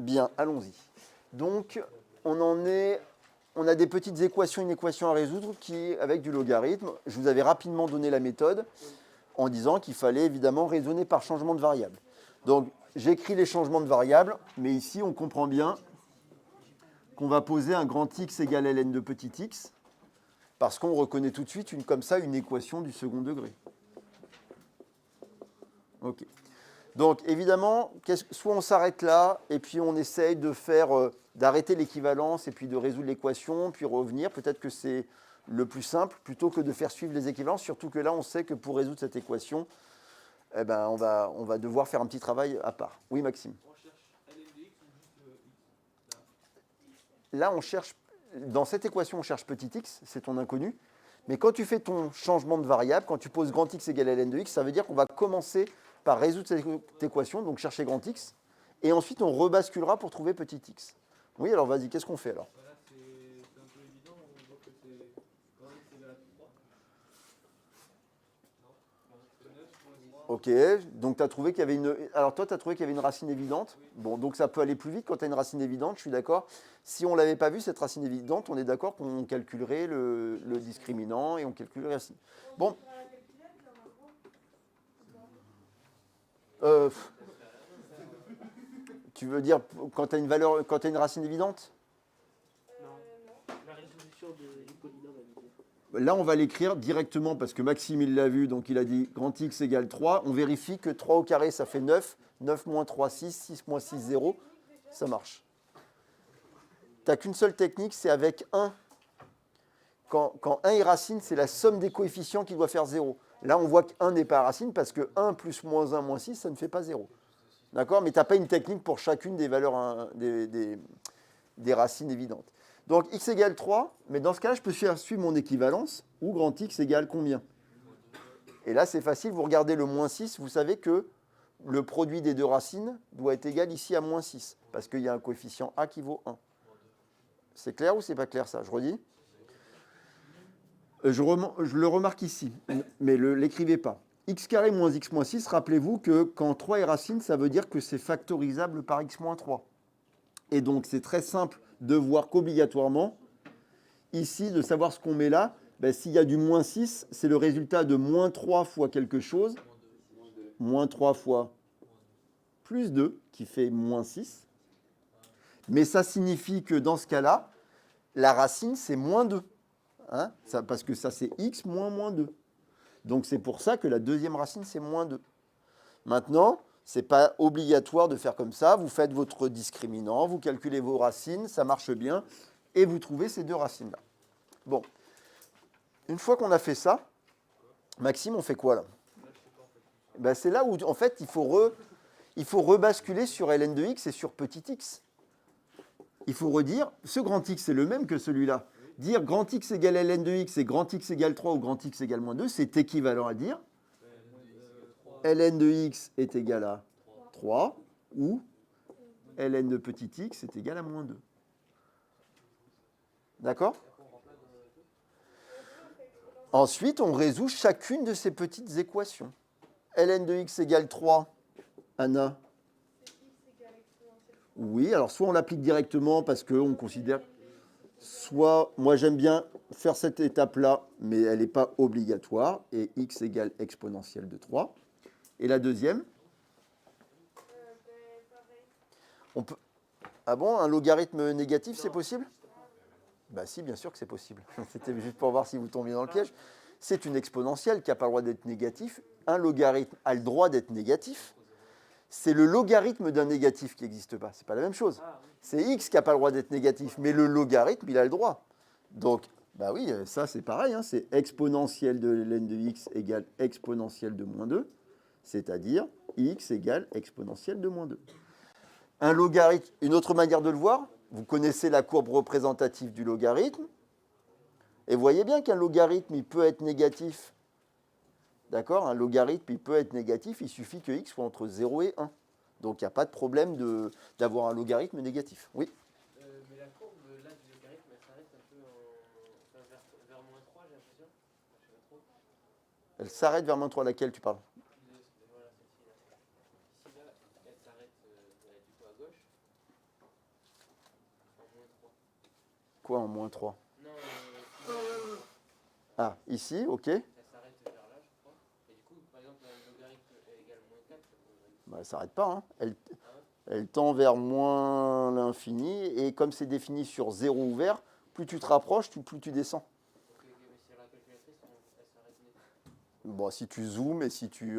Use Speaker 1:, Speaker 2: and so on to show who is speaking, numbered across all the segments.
Speaker 1: Bien, allons-y. Donc, on a des petites équations, une équation à résoudre avec du logarithme. Je vous avais rapidement donné la méthode en disant qu'il fallait évidemment raisonner par changement de variable. Donc, j'écris les changements de variables, mais ici, on comprend bien qu'on va poser un grand X égale ln de petit x, parce qu'on reconnaît tout de suite comme ça une équation du second degré. Ok. Donc évidemment, soit on s'arrête là, et puis on essaye d'arrêter l'équivalence, et puis de résoudre l'équation, puis revenir. Peut-être que c'est le plus simple, plutôt que de faire suivre les équivalences, surtout que là, on sait que pour résoudre cette équation, eh ben, on va devoir faire un petit travail à part. Oui, Maxime.
Speaker 2: On cherche ln de x ou juste x.
Speaker 1: Là, dans cette équation, on cherche petit x, c'est ton inconnu. Mais quand tu fais ton changement de variable, quand tu poses grand X égale ln de x, ça veut dire qu'on va commencer par résoudre cette équation, donc chercher grand X, et ensuite on rebasculera pour trouver petit x. Oui, alors vas-y, qu'est-ce qu'on fait alors?
Speaker 2: Là, c'est un peu évident, on voit que c'est grand x égale à 3. Non, 9 moins 10.
Speaker 1: Ok, donc tu as trouvé qu'il y avait une... Alors toi, tu as trouvé qu'il y avait une racine évidente. Bon, donc ça peut aller plus vite quand tu as une racine évidente, je suis d'accord. Si on ne l'avait pas vu, cette racine évidente, on est d'accord qu'on calculerait le discriminant et on calculerait la racine. Bon. Tu veux dire quand tu as une racine évidente?
Speaker 3: Non, la résolution de l'hypolinomme à dire.
Speaker 1: Là, on va l'écrire directement parce que Maxime, il l'a vu, donc il a dit grand X égale 3. On vérifie que 3 au carré, ça fait 9. 9 moins 3, 6. 6 moins 6, 0. Ça marche. Tu n'as qu'une seule technique, c'est avec 1. Quand 1 est racine, c'est la somme des coefficients qui doit faire 0. Là, on voit que 1 n'est pas racine parce que 1 plus moins 1 moins 6, ça ne fait pas 0. D'accord? Mais tu n'as pas une technique pour chacune des valeurs, des racines évidentes. Donc x égale 3, mais dans ce cas-là, je peux faire suivre mon équivalence, où grand X égale combien? Et là, c'est facile, vous regardez le moins 6, vous savez que le produit des deux racines doit être égal ici à moins 6, parce qu'il y a un coefficient A qui vaut 1. C'est clair ou c'est pas clair ça? Je redis. Je le remarque ici, mais ne l'écrivez pas. X carré moins x moins 6, rappelez-vous que quand 3 est racine, ça veut dire que c'est factorisable par x moins 3. Et donc, c'est très simple de voir qu'obligatoirement, ici, de savoir ce qu'on met là, ben, s'il y a du moins 6, c'est le résultat de moins 3 fois quelque chose, moins 3 fois plus 2, qui fait moins 6. Mais ça signifie que dans ce cas-là, la racine, c'est moins 2. Hein, parce que ça, c'est x moins moins 2. Donc, c'est pour ça que la deuxième racine, c'est moins 2. Maintenant, ce n'est pas obligatoire de faire comme ça. Vous faites votre discriminant, vous calculez vos racines, ça marche bien, et vous trouvez ces deux racines-là. Bon. Une fois qu'on a fait ça, Maxime, on fait quoi là? Ben, c'est là où, en fait, il faut rebasculer sur ln de x et sur petit x. Il faut redire, ce grand x est le même que celui-là. Dire grand x égale ln de x et grand x égale 3 ou grand x égale moins 2, c'est équivalent à dire ln de x est égal à 3 ou ln de petit x est égal à moins 2. D'accord? Ensuite, on résout chacune de ces petites équations. ln de x égale 3, Anna? Oui, alors soit on l'applique directement parce qu'on considère... Soit, moi j'aime bien faire cette étape-là, mais elle n'est pas obligatoire, et x égale exponentielle de 3. Et la deuxième? On peut... Ah bon, un logarithme négatif, c'est possible? Bah si, bien sûr que c'est possible. C'était juste pour voir si vous tombiez dans le piège. C'est une exponentielle qui n'a pas le droit d'être négatif. Un logarithme a le droit d'être négatif. C'est le logarithme d'un négatif qui n'existe pas. Ce n'est pas la même chose. C'est x qui n'a pas le droit d'être négatif, mais le logarithme, il a le droit. Donc, bah oui, ça c'est pareil. Hein, c'est exponentielle de ln de x égale exponentielle de moins 2, c'est-à-dire x égale exponentielle de moins 2. Un logarithme, une autre manière de le voir, vous connaissez la courbe représentative du logarithme, et vous voyez bien qu'un logarithme, il peut être négatif. D'accord? Un logarithme, il peut être négatif, il suffit que x soit entre 0 et 1. Donc, il n'y a pas de problème d'avoir un logarithme négatif. Oui?
Speaker 3: Mais la courbe là du logarithme, elle s'arrête un peu vers moins 3, j'ai l'impression. Je sais pas trop.
Speaker 1: Elle s'arrête vers moins 3, laquelle tu parles?
Speaker 3: Voilà, celle-ci là. Ici là, elle s'arrête du coup à gauche. 3.
Speaker 1: Quoi en moins 3?
Speaker 3: Non,
Speaker 1: Ah, ici, ok.
Speaker 3: ça s'arrête vers là, je crois. Et du coup, par exemple, un logarithme égale moins 4, ça pourrait...
Speaker 1: Bah, elle s'arrête pas, hein.
Speaker 3: Ah ouais?
Speaker 1: Elle tend vers moins l'infini, et comme c'est défini sur 0 ouvert, plus tu te rapproches, plus tu descends.
Speaker 3: Ok, mais sur la calculatrice, elle s'arrête net.
Speaker 1: Bon, si tu zoomes et si tu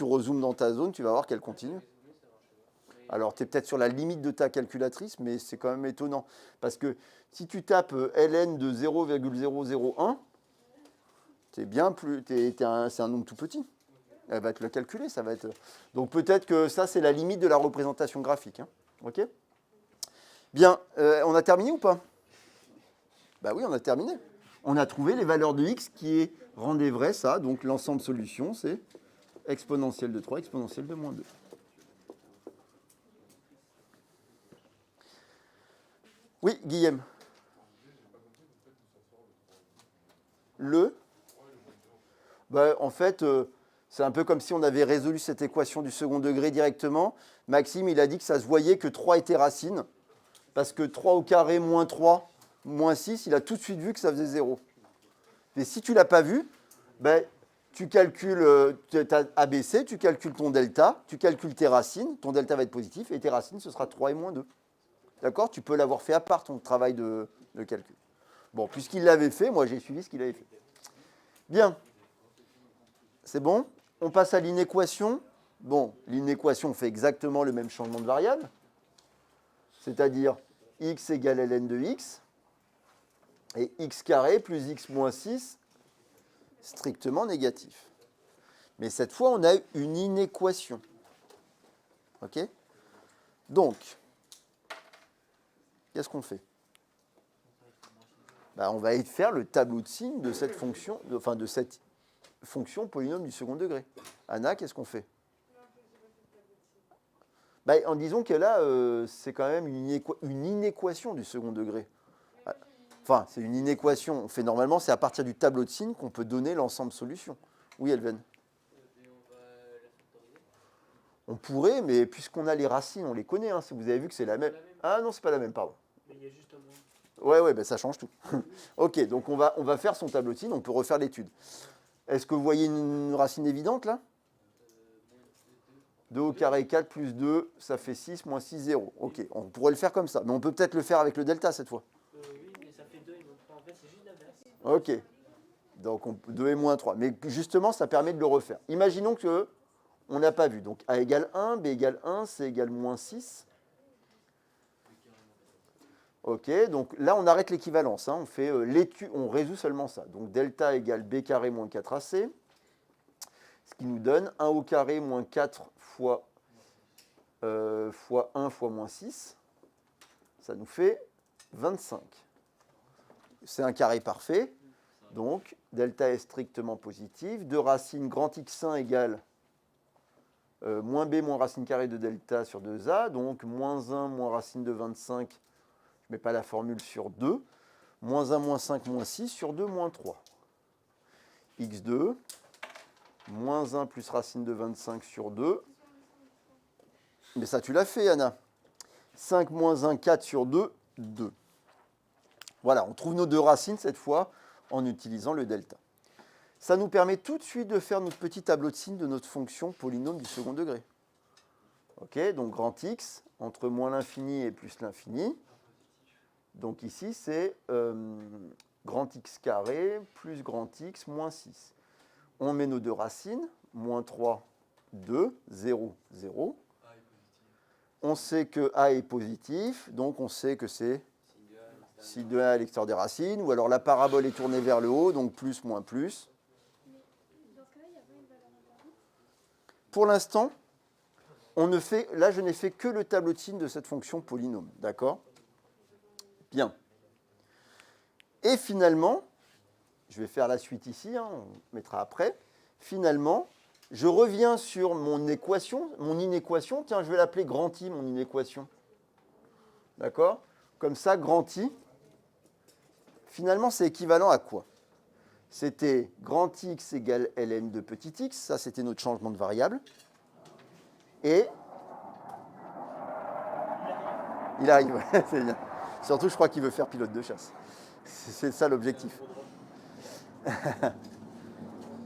Speaker 1: rezoomes dans ta zone, tu vas voir qu'elle continue.
Speaker 3: Zoomé, ça marche pas.
Speaker 1: Alors, tu es peut-être sur la limite de ta calculatrice, mais c'est quand même étonnant. Parce que si tu tapes ln de 0,001, c'est un nombre tout petit. Elle va te le calculer, ça va être... Donc peut-être que ça, c'est la limite de la représentation graphique. Hein. Ok? Bien, on a terminé ou pas? Bah oui, on a terminé. On a trouvé les valeurs de x qui rendaient vrai ça. Donc l'ensemble solution, c'est exponentielle de 3, exponentielle de moins 2. Oui, Guillaume. En fait, c'est un peu comme si on avait résolu cette équation du second degré directement. Maxime, il a dit que ça se voyait que 3 était racine, parce que 3 au carré moins 3 moins 6, il a tout de suite vu que ça faisait 0. Et si tu ne l'as pas vu, ben, tu calcules ta ABC, tu calcules ton delta, tu calcules tes racines, ton delta va être positif, et tes racines, ce sera 3 et moins 2. D'accord? Tu peux l'avoir fait à part ton travail de calcul. Bon, puisqu'il l'avait fait, moi j'ai suivi ce qu'il avait fait. Bien. C'est bon? On passe à l'inéquation. Bon, l'inéquation fait exactement le même changement de variable, c'est-à-dire x égale ln de x, et x carré plus x moins 6, strictement négatif. Mais cette fois, on a une inéquation. OK? Donc, qu'est-ce qu'on fait? On va faire le tableau de signes de cette fonction, de cette fonction polynôme du second degré. Anna, qu'est-ce qu'on fait? En disant que là, c'est quand même une inéquation du second degré. Enfin, c'est une inéquation. On fait normalement, c'est à partir du tableau de signes qu'on peut donner l'ensemble solution. Oui, Elven?
Speaker 3: Et on va la factoriser.
Speaker 1: On pourrait, mais puisqu'on a les racines, on les connaît. Hein, si vous avez vu que c'est la même. Ah non, c'est pas la même, pardon.
Speaker 2: Mais il y a juste un moins.
Speaker 1: Ouais, ça change tout. Ok, donc on va faire son tableau de signes, on peut refaire l'étude. Est-ce que vous voyez une racine évidente là? 2 au carré 4 plus 2, ça fait 6, moins 6, 0. Ok, on pourrait le faire comme ça, mais on peut peut-être le faire avec le delta cette fois.
Speaker 2: Oui, mais ça fait 2 et moins 3. En fait, c'est juste l'inverse.
Speaker 1: Ok, donc 2 et moins 3. Mais justement, ça permet de le refaire. Imaginons que on n'a pas vu. Donc A égale 1, B égale 1, C égale moins 6. Ok, donc là, on arrête l'équivalence. Hein. On fait on résout seulement ça. Donc delta égale B carré moins 4AC. Ce qui nous donne 1 au carré moins 4 fois 1 fois moins 6. Ça nous fait 25. C'est un carré parfait. Donc, delta est strictement positif. 2 racines grand x1 égale moins b moins racine carrée de delta sur 2a. Donc, moins 1 moins racine de 25. Je ne mets pas la formule sur 2. Moins 1 moins 5 moins 6 sur 2 moins 3. x2. Moins 1 plus racine de 25 sur 2. Mais ça, tu l'as fait, Anna. 5 moins 1, 4 sur 2, 2. Voilà, on trouve nos deux racines cette fois en utilisant le delta. Ça nous permet tout de suite de faire notre petit tableau de signes de notre fonction polynôme du second degré. Ok, donc grand X entre moins l'infini et plus l'infini. Donc ici, c'est grand X carré plus grand X moins 6. On met nos deux racines, moins 3, 2, 0, 0. On sait que A est positif, donc on sait que c'est si de A à l'extérieur des racines, ou alors la parabole est tournée vers le haut, donc plus, moins, plus. Pour l'instant, là je n'ai fait que le tableau de signes de cette fonction polynôme, d'accord? Bien. Et finalement, je vais faire la suite ici, hein, on mettra après. Finalement, je reviens sur mon inéquation. Tiens, je vais l'appeler grand I, mon inéquation. D'accord? Comme ça, grand I, finalement, c'est équivalent à quoi? C'était grand X égale ln de petit x. Ça, c'était notre changement de variable. Et il arrive, c'est bien. Surtout, je crois qu'il veut faire pilote de chasse. C'est ça l'objectif.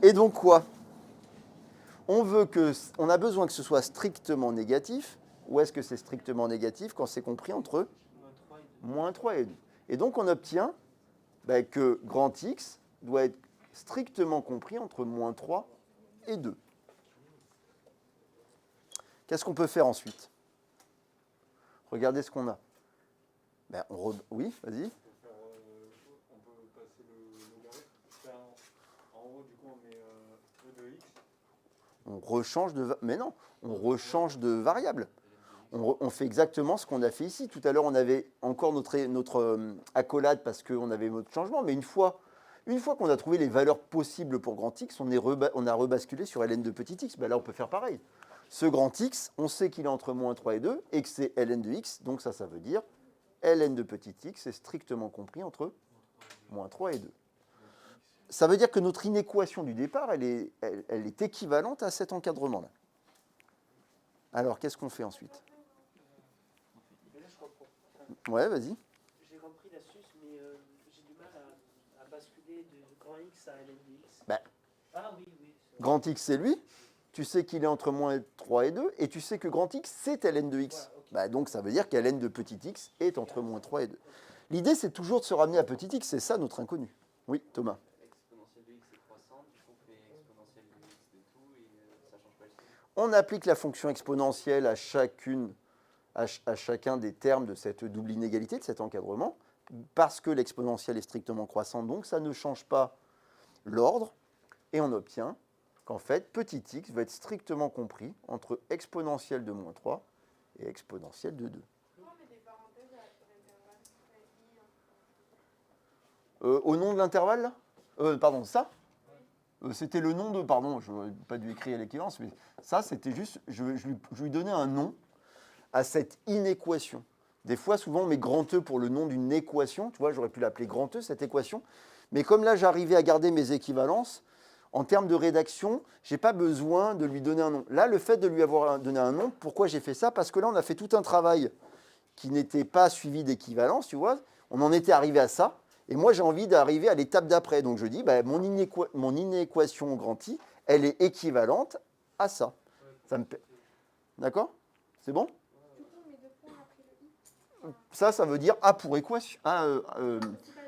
Speaker 1: Et donc quoi? On a besoin que ce soit strictement négatif. Ou est-ce que c'est strictement négatif quand c'est compris entre
Speaker 3: Moins 3 et 2.
Speaker 1: moins 3 et 2? Et donc on obtient que grand X doit être strictement compris entre moins 3 et 2. Qu'est-ce qu'on peut faire ensuite? Regardez ce qu'on a. Oui, vas-y.
Speaker 2: On peut passer le logarithme. En haut, du coup, on met E de x.
Speaker 1: On rechange de... Mais non, on rechange de variable. On fait exactement ce qu'on a fait ici. Tout à l'heure, on avait encore notre accolade parce qu'on avait notre changement. Mais une fois qu'on a trouvé les valeurs possibles pour grand X, on a rebasculé sur ln de petit x. Là, on peut faire pareil. Ce grand X, on sait qu'il est entre moins 3 et 2 et que c'est ln de x. Donc ça veut dire ln de petit x est strictement compris entre moins 3 et 2. Ça veut dire que notre inéquation du départ, elle est équivalente à cet encadrement-là. Alors, qu'est-ce qu'on fait ensuite?
Speaker 3: Mais là, je comprends.
Speaker 1: Ouais, vas-y.
Speaker 3: J'ai compris l'astuce, mais j'ai du mal à basculer de grand X à ln de x.
Speaker 1: Bah.
Speaker 3: Ah oui.
Speaker 1: Grand X, c'est lui. Tu sais qu'il est entre moins 3 et 2, et tu sais que grand X, c'est ln de x.
Speaker 3: Ouais, okay.
Speaker 1: Donc, ça veut dire qu'ln de petit x est entre moins 3 et 2. L'idée, c'est toujours de se ramener à petit x. C'est ça, notre inconnu. Oui, Thomas.
Speaker 4: Exponentielle de x est croissante, du coup on fait exponentielle de x de tout et ça change pas le signe.
Speaker 1: On applique la fonction exponentielle à chacun des termes de cette double inégalité, de cet encadrement, parce que l'exponentielle est strictement croissante, donc ça ne change pas l'ordre, et on obtient qu'en fait, petit x va être strictement compris entre exponentielle de moins 3 et exponentielle de 2.
Speaker 5: Pourquoi on met des parenthèses à l'intervalle?
Speaker 1: Au nom de l'intervalle, là pardon, ça c'était le nom de... Pardon, je n'aurais pas dû écrire l'équivalence, mais ça, c'était juste... Je lui donnais un nom à cette inéquation. Des fois, souvent, on met grand E pour le nom d'une équation. Tu vois, j'aurais pu l'appeler grand E, cette équation. Mais comme là, j'arrivais à garder mes équivalences, en termes de rédaction, je n'ai pas besoin de lui donner un nom. Là, le fait de lui avoir donné un nom, pourquoi j'ai fait ça? Parce que là, on a fait tout un travail qui n'était pas suivi d'équivalence, tu vois. On en était arrivé à ça. Et moi, j'ai envie d'arriver à l'étape d'après. Donc, je dis, mon inéquation grand I, elle est équivalente à ça. D'accord? C'est bon?
Speaker 5: Du coup, on met deux points après le i.
Speaker 1: Ça veut dire A pour équation.
Speaker 5: C'est pas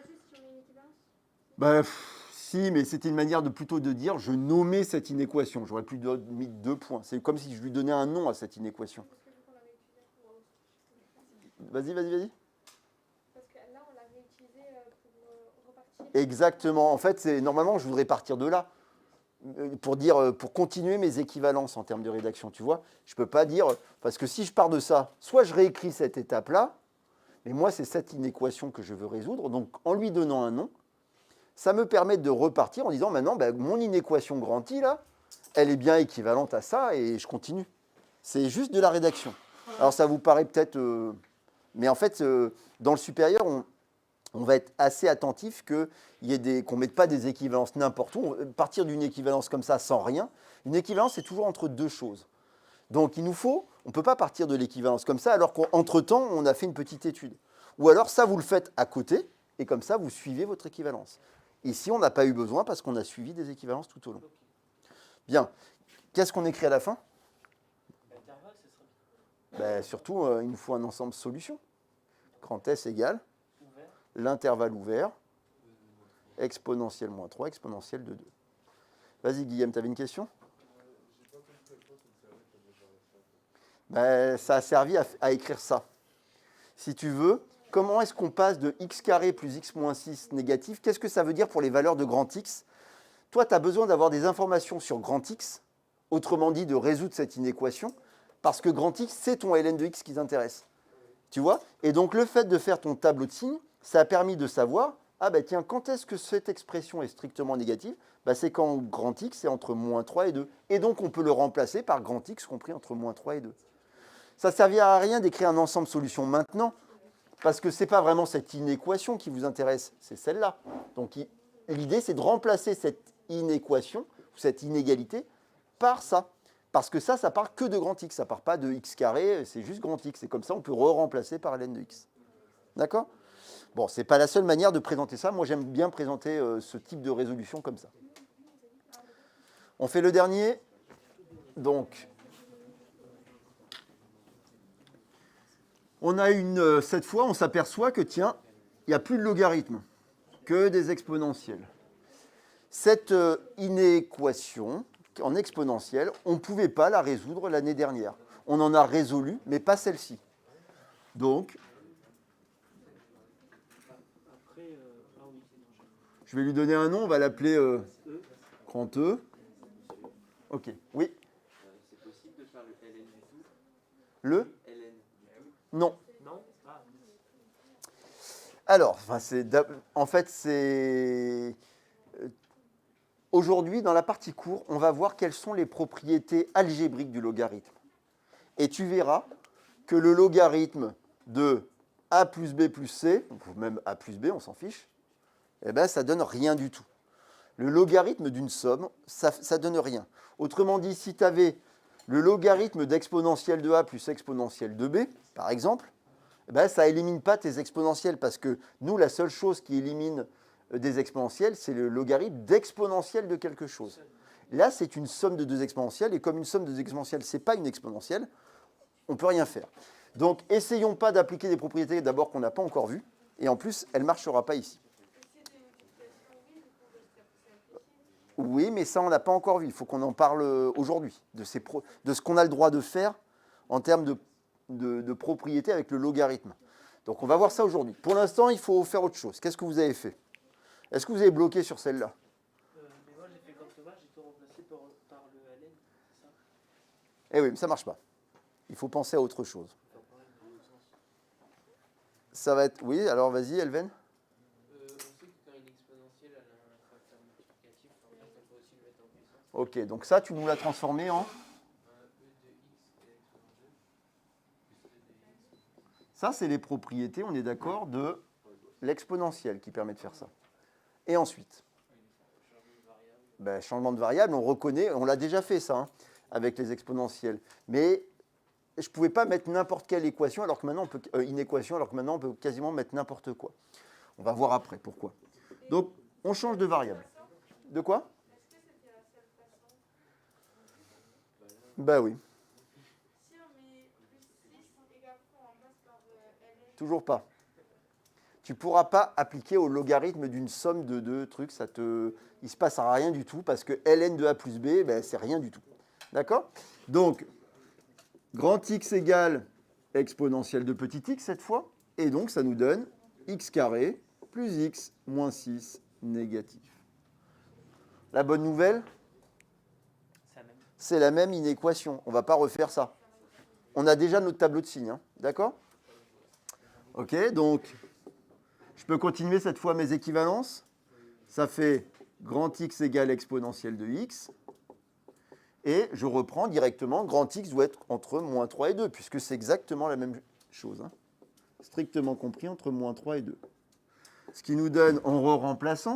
Speaker 5: juste si on met une équivalence?
Speaker 1: Si, mais c'était une manière plutôt de dire, je nommais cette inéquation. J'aurais plus mis 2 points. C'est comme si je lui donnais un nom à cette inéquation.
Speaker 5: Parce que vu qu'on l'avait utilisé pour...
Speaker 1: Vas-y.
Speaker 5: Parce que là, on l'avait utilisé pour repartir.
Speaker 1: Exactement. En fait, normalement, je voudrais partir de là. Pour continuer mes équivalences en termes de rédaction, tu vois. Je ne peux pas dire, parce que si je pars de ça, soit je réécris cette étape-là, mais moi, c'est cette inéquation que je veux résoudre. Donc, en lui donnant un nom, ça me permet de repartir en disant, maintenant, mon inéquation grand I, là, elle est bien équivalente à ça, et je continue. C'est juste de la rédaction. Alors, ça vous paraît peut-être... mais en fait, dans le supérieur, on va être assez attentif qu'on ne mette pas des équivalences n'importe où. Partir d'une équivalence comme ça sans rien, une équivalence, c'est toujours entre deux choses. Donc, on ne peut pas partir de l'équivalence comme ça, alors qu'entre-temps, on a fait une petite étude. Ou alors, ça, vous le faites à côté, et comme ça, vous suivez votre équivalence. Ici, on n'a pas eu besoin parce qu'on a suivi des équivalences tout au long. Bien. Qu'est-ce qu'on écrit à la fin?
Speaker 3: L'intervalle, ce serait
Speaker 1: Surtout, il nous faut un ensemble solution. Grand S égale
Speaker 3: ouvert.
Speaker 1: l'intervalle ouvert, exponentielle moins 3, exponentielle de 2. Vas-y, Guillaume, tu avais une question? Ça a servi à écrire ça. Si tu veux, comment est-ce qu'on passe de x carré plus x moins 6 négatif? Qu'est-ce que ça veut dire pour les valeurs de grand X? Toi, tu as besoin d'avoir des informations sur grand X, autrement dit, de résoudre cette inéquation, parce que grand X, c'est ton ln de x qui t'intéresse. Tu vois? Et donc, le fait de faire ton tableau de signes, ça a permis de savoir, tiens, quand est-ce que cette expression est strictement négative? C'est quand grand X est entre moins 3 et 2. Et donc, on peut le remplacer par grand X compris entre moins 3 et 2. Ça ne servira à rien d'écrire un ensemble solution maintenant, parce que ce n'est pas vraiment cette inéquation qui vous intéresse, c'est celle-là. Donc, l'idée, c'est de remplacer cette inéquation, ou cette inégalité, par ça. Parce que ça part que de grand X, ça part pas de x carré, c'est juste grand X. Et comme ça, on peut remplacer par ln de x. D'accord? Bon, ce n'est pas la seule manière de présenter ça. Moi, j'aime bien présenter ce type de résolution comme ça. On fait le dernier. Donc, on a cette fois, on s'aperçoit que, tiens, il n'y a plus de logarithme, que des exponentielles. Cette inéquation en exponentielle, on ne pouvait pas la résoudre l'année dernière. On en a résolu, mais pas celle-ci. Donc, je vais lui donner un nom, on va l'appeler grand E. Ok, oui.
Speaker 4: C'est possible de faire le ln du tout?
Speaker 1: Le
Speaker 4: ln.
Speaker 1: Non.
Speaker 3: Non.
Speaker 1: Alors, en fait, c'est... Aujourd'hui, dans la partie cours, on va voir quelles sont les propriétés algébriques du logarithme. Et tu verras que le logarithme de a plus b plus c, ou même a plus b, on s'en fiche, eh ben, ça donne rien du tout. Le logarithme d'une somme, ça donne rien. Autrement dit, si tu avais le logarithme d'exponentielle de a plus exponentielle de b, par exemple, eh ben, ça élimine pas tes exponentielles parce que nous, la seule chose qui élimine des exponentielles, c'est le logarithme d'exponentielle de quelque chose. Là, c'est une somme de deux exponentielles, et comme une somme de deux exponentielles, ce n'est pas une exponentielle, on ne peut rien faire. Donc, essayons pas d'appliquer des propriétés d'abord qu'on n'a pas encore vues, et en plus, elle ne marchera pas ici. Oui, mais ça, on n'a pas encore vu. Il faut qu'on en parle aujourd'hui, de ce qu'on a le droit de faire en termes de propriétés avec le logarithme. Donc, on va voir ça aujourd'hui. Pour l'instant, il faut faire autre chose. Qu'est-ce que vous avez fait? Est-ce que vous avez bloqué sur celle-là?
Speaker 3: Mais moi j'ai fait comme Thomas, j'ai tout remplacé par le ln, c'est ça?
Speaker 1: Eh oui, mais ça ne marche pas. Il faut penser à autre chose. Ça va être... Oui, alors vas-y, Elven.
Speaker 3: On sait que quand une exponentielle elle a un facteur multiplicatif, par exemple, on peut aussi le mettre en puissance.
Speaker 1: Ok, donc ça, tu nous l'as transformé en...
Speaker 3: E de x et exponent 2, plus E de x.
Speaker 1: Ça, c'est les propriétés, on est d'accord, de l'exponentielle qui permet de faire ça. Et ensuite, changement de variable, on reconnaît, on l'a déjà fait ça, hein, avec les exponentielles. Mais je ne pouvais pas mettre n'importe quelle équation, alors que maintenant on peut, inéquation, alors que maintenant on peut quasiment mettre n'importe quoi. On va voir après pourquoi. Donc, on change de variable. De quoi?
Speaker 5: Est-ce que c'était la seule façon?
Speaker 1: Ben oui,
Speaker 5: Si on met plus 6 égale quoi, on remplace par ln.
Speaker 1: toujours pas. Tu ne pourras pas appliquer au logarithme d'une somme de deux trucs, il ne se passera rien du tout, parce que ln de a plus b, ben, c'est rien du tout. D'accord? Donc, grand X égale exponentielle de petit x cette fois, et donc ça nous donne x carré plus x moins 6 négatif. La bonne nouvelle, c'est la même inéquation. On ne va pas refaire ça. On a déjà notre tableau de signes, hein, d'accord? Ok, donc... Je peux continuer cette fois mes équivalences. Ça fait grand X égale exponentielle de X. Et je reprends directement, grand X doit être entre moins 3 et 2, puisque c'est exactement la même chose. Hein. Strictement compris entre moins 3 et 2. Ce qui nous donne, en remplaçant,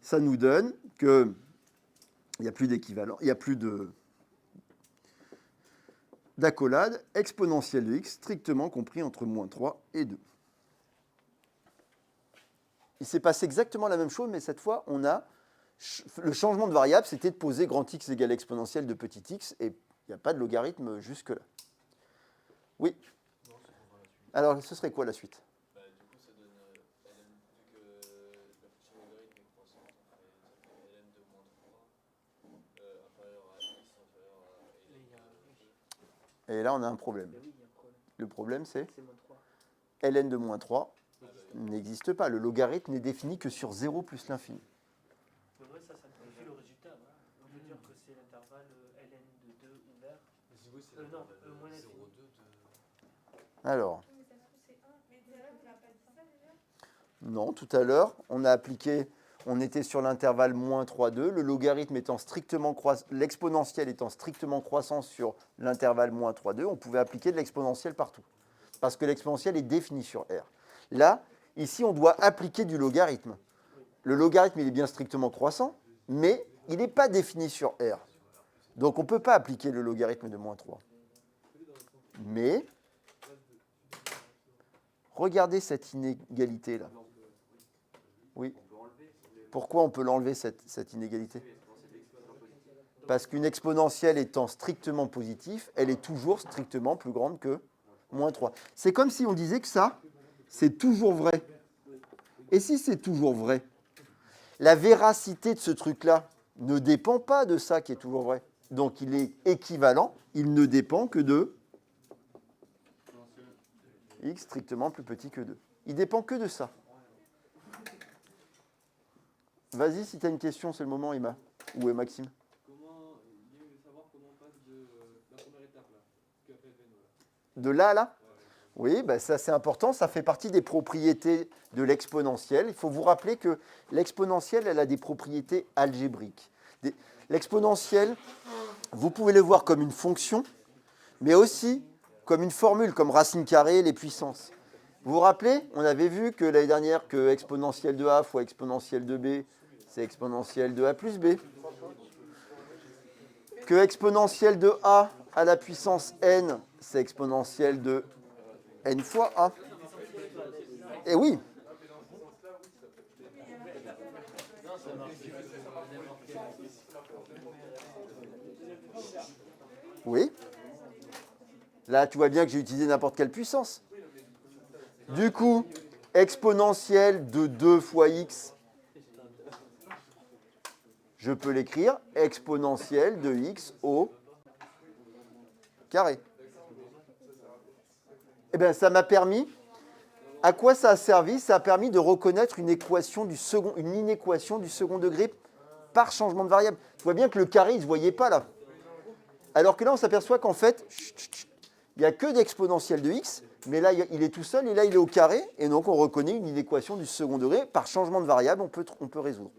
Speaker 1: ça nous donne qu'il n'y a plus d'équivalent, il n'y a plus d'accolade, exponentielle de X, strictement compris entre moins 3 et 2. Il s'est passé exactement la même chose, mais cette fois, on a le changement de variable, c'était de poser grand X égale exponentielle de petit x, et il n'y a pas de logarithme jusque-là. Oui. Alors, ce serait quoi la suite?
Speaker 2: Du coup, ça donne ln, vu que le petit logarithme est croissant, ça fait ln de moins 3 inférieur à x inférieur à ln.
Speaker 1: Et là, on a un problème.
Speaker 3: Ben oui, il y a un problème.
Speaker 1: Le problème, c'est
Speaker 3: C'est moins 3.
Speaker 1: ln de moins 3 n'existe pas. Le logarithme n'est défini que sur 0 plus l'infini.
Speaker 3: En vrai, ça modifie le résultat. On peut dire que c'est l'intervalle ln de 2 ouvert. Non, moins l'infini.
Speaker 1: Alors,
Speaker 5: Mais ça se trouve, c'est 1. Mais tout à l'heure, on n'a pas dit ça déjà?
Speaker 1: non, tout à l'heure, on a appliqué, on était sur l'intervalle moins 3, 2, le logarithme étant strictement croissant, l'exponentielle étant strictement croissant sur l'intervalle moins 3, 2, on pouvait appliquer de l'exponentielle partout. Parce que l'exponentielle est définie sur R. Là, ici, on doit appliquer du logarithme. Le logarithme, il est bien strictement croissant, mais il n'est pas défini sur R. Donc, on ne peut pas appliquer le logarithme de moins 3. Mais, Regardez cette inégalité-là. Oui. Pourquoi on peut l'enlever, cette inégalité? Parce qu'une exponentielle étant strictement positive, elle est toujours strictement plus grande que moins 3. C'est comme si on disait que ça, c'est toujours vrai. Et si c'est toujours vrai, la véracité de ce truc-là ne dépend pas de ça qui est toujours vrai. Donc il est équivalent, il ne dépend que de x strictement plus petit que 2. Il dépend que de ça. Vas-y, si tu as une question, c'est le moment, Emma. Ou Maxime.
Speaker 2: Comment, il veut savoir comment on passe de la première étape là, ce qu'a fait Benoît là.
Speaker 1: De là à là? Oui, ben ça c'est important, ça fait partie des propriétés de l'exponentielle. Il faut vous rappeler que l'exponentielle, elle a des propriétés algébriques. L'exponentielle, vous pouvez le voir comme une fonction, mais aussi comme une formule, comme racine carrée, les puissances. Vous vous rappelez, on avait vu que l'année dernière, que exponentielle de a fois exponentielle de b, c'est exponentielle de a plus b. Que exponentielle de a à la puissance n, c'est exponentielle de n fois a. Et oui. Oui. Là, tu vois bien que j'ai utilisé n'importe quelle puissance. Du coup, exponentielle de 2 fois x, je peux l'écrire exponentielle de x au carré. Eh bien, ça m'a permis... À quoi ça a servi? Ça a permis de reconnaître une inéquation du second degré par changement de variable. Tu vois bien que le carré, il ne se voyait pas là. Alors que là, on s'aperçoit qu'en fait, il n'y a que d'exponentielle de x, mais là, il est tout seul, et là, il est au carré, et donc on reconnaît une inéquation du second degré. Par changement de variable, on peut résoudre.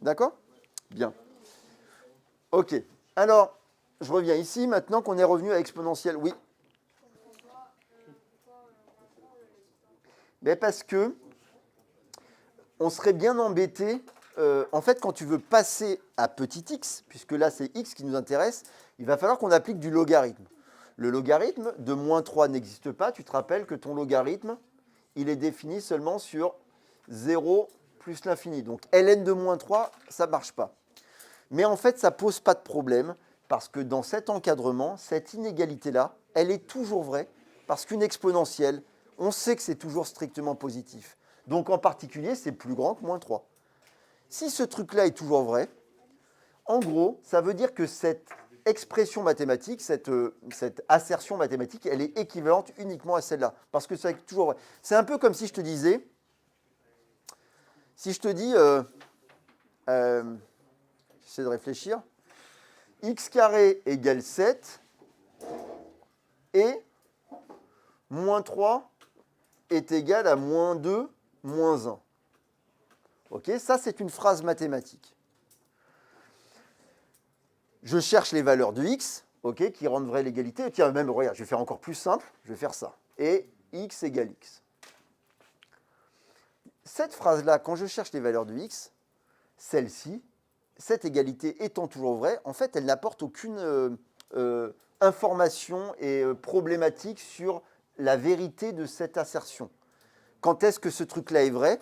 Speaker 1: D'accord? Bien. OK. Alors, je reviens ici, maintenant qu'on est revenu à exponentielle. Oui. Mais parce que on serait bien embêté. En fait, quand tu veux passer à petit x, puisque là c'est x qui nous intéresse, il va falloir qu'on applique du logarithme. Le logarithme de moins 3 n'existe pas. Tu te rappelles que ton logarithme, il est défini seulement sur 0 plus l'infini. Donc ln de moins 3, ça ne marche pas. Mais en fait, ça ne pose pas de problème, parce que dans cet encadrement, cette inégalité-là, elle est toujours vraie, parce qu'une exponentielle, on sait que c'est toujours strictement positif. Donc en particulier, c'est plus grand que moins 3. Si ce truc-là est toujours vrai, en gros, ça veut dire que cette expression mathématique, cette assertion mathématique, elle est équivalente uniquement à celle-là, parce que c'est toujours vrai. C'est un peu comme si je te disais, si je te dis, j'essaie de réfléchir, x carré égale 7 et moins 3 est égal à moins 2, moins 1. Ok, ça c'est une phrase mathématique. Je cherche les valeurs de x, ok, qui rendent vraie l'égalité. Tiens, même, regarde, je vais faire encore plus simple, je vais faire ça. Et x égale x. Cette phrase-là, quand je cherche les valeurs de x, celle-ci, cette égalité étant toujours vraie, en fait, elle n'apporte aucune information et problématique sur la vérité de cette assertion. Quand est-ce que ce truc-là est vrai?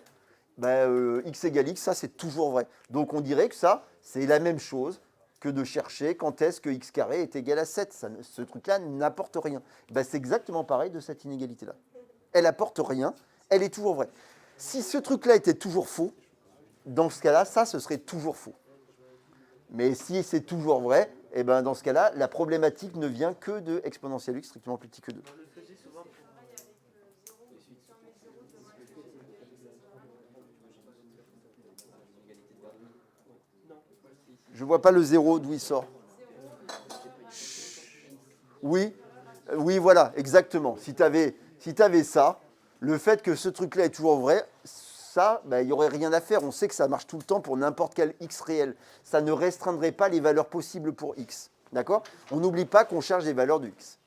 Speaker 1: X égale x, ça c'est toujours vrai. Donc on dirait que ça, c'est la même chose que de chercher quand est-ce que x carré est égal à 7. Ce truc-là n'apporte rien. C'est exactement pareil de cette inégalité-là. Elle n'apporte rien, elle est toujours vraie. Si ce truc-là était toujours faux, dans ce cas-là, ça, ce serait toujours faux. Mais si c'est toujours vrai, dans ce cas-là, la problématique ne vient que de exponentielle x strictement plus petit que 2. Je ne vois pas le 0 d'où il sort. Oui, oui, voilà, exactement. Si tu avais ça, le fait que ce truc-là est toujours vrai, ça, il n'y aurait rien à faire. On sait que ça marche tout le temps pour n'importe quel x réel. Ça ne restreindrait pas les valeurs possibles pour x. D'accord? On n'oublie pas qu'on cherche des valeurs de x.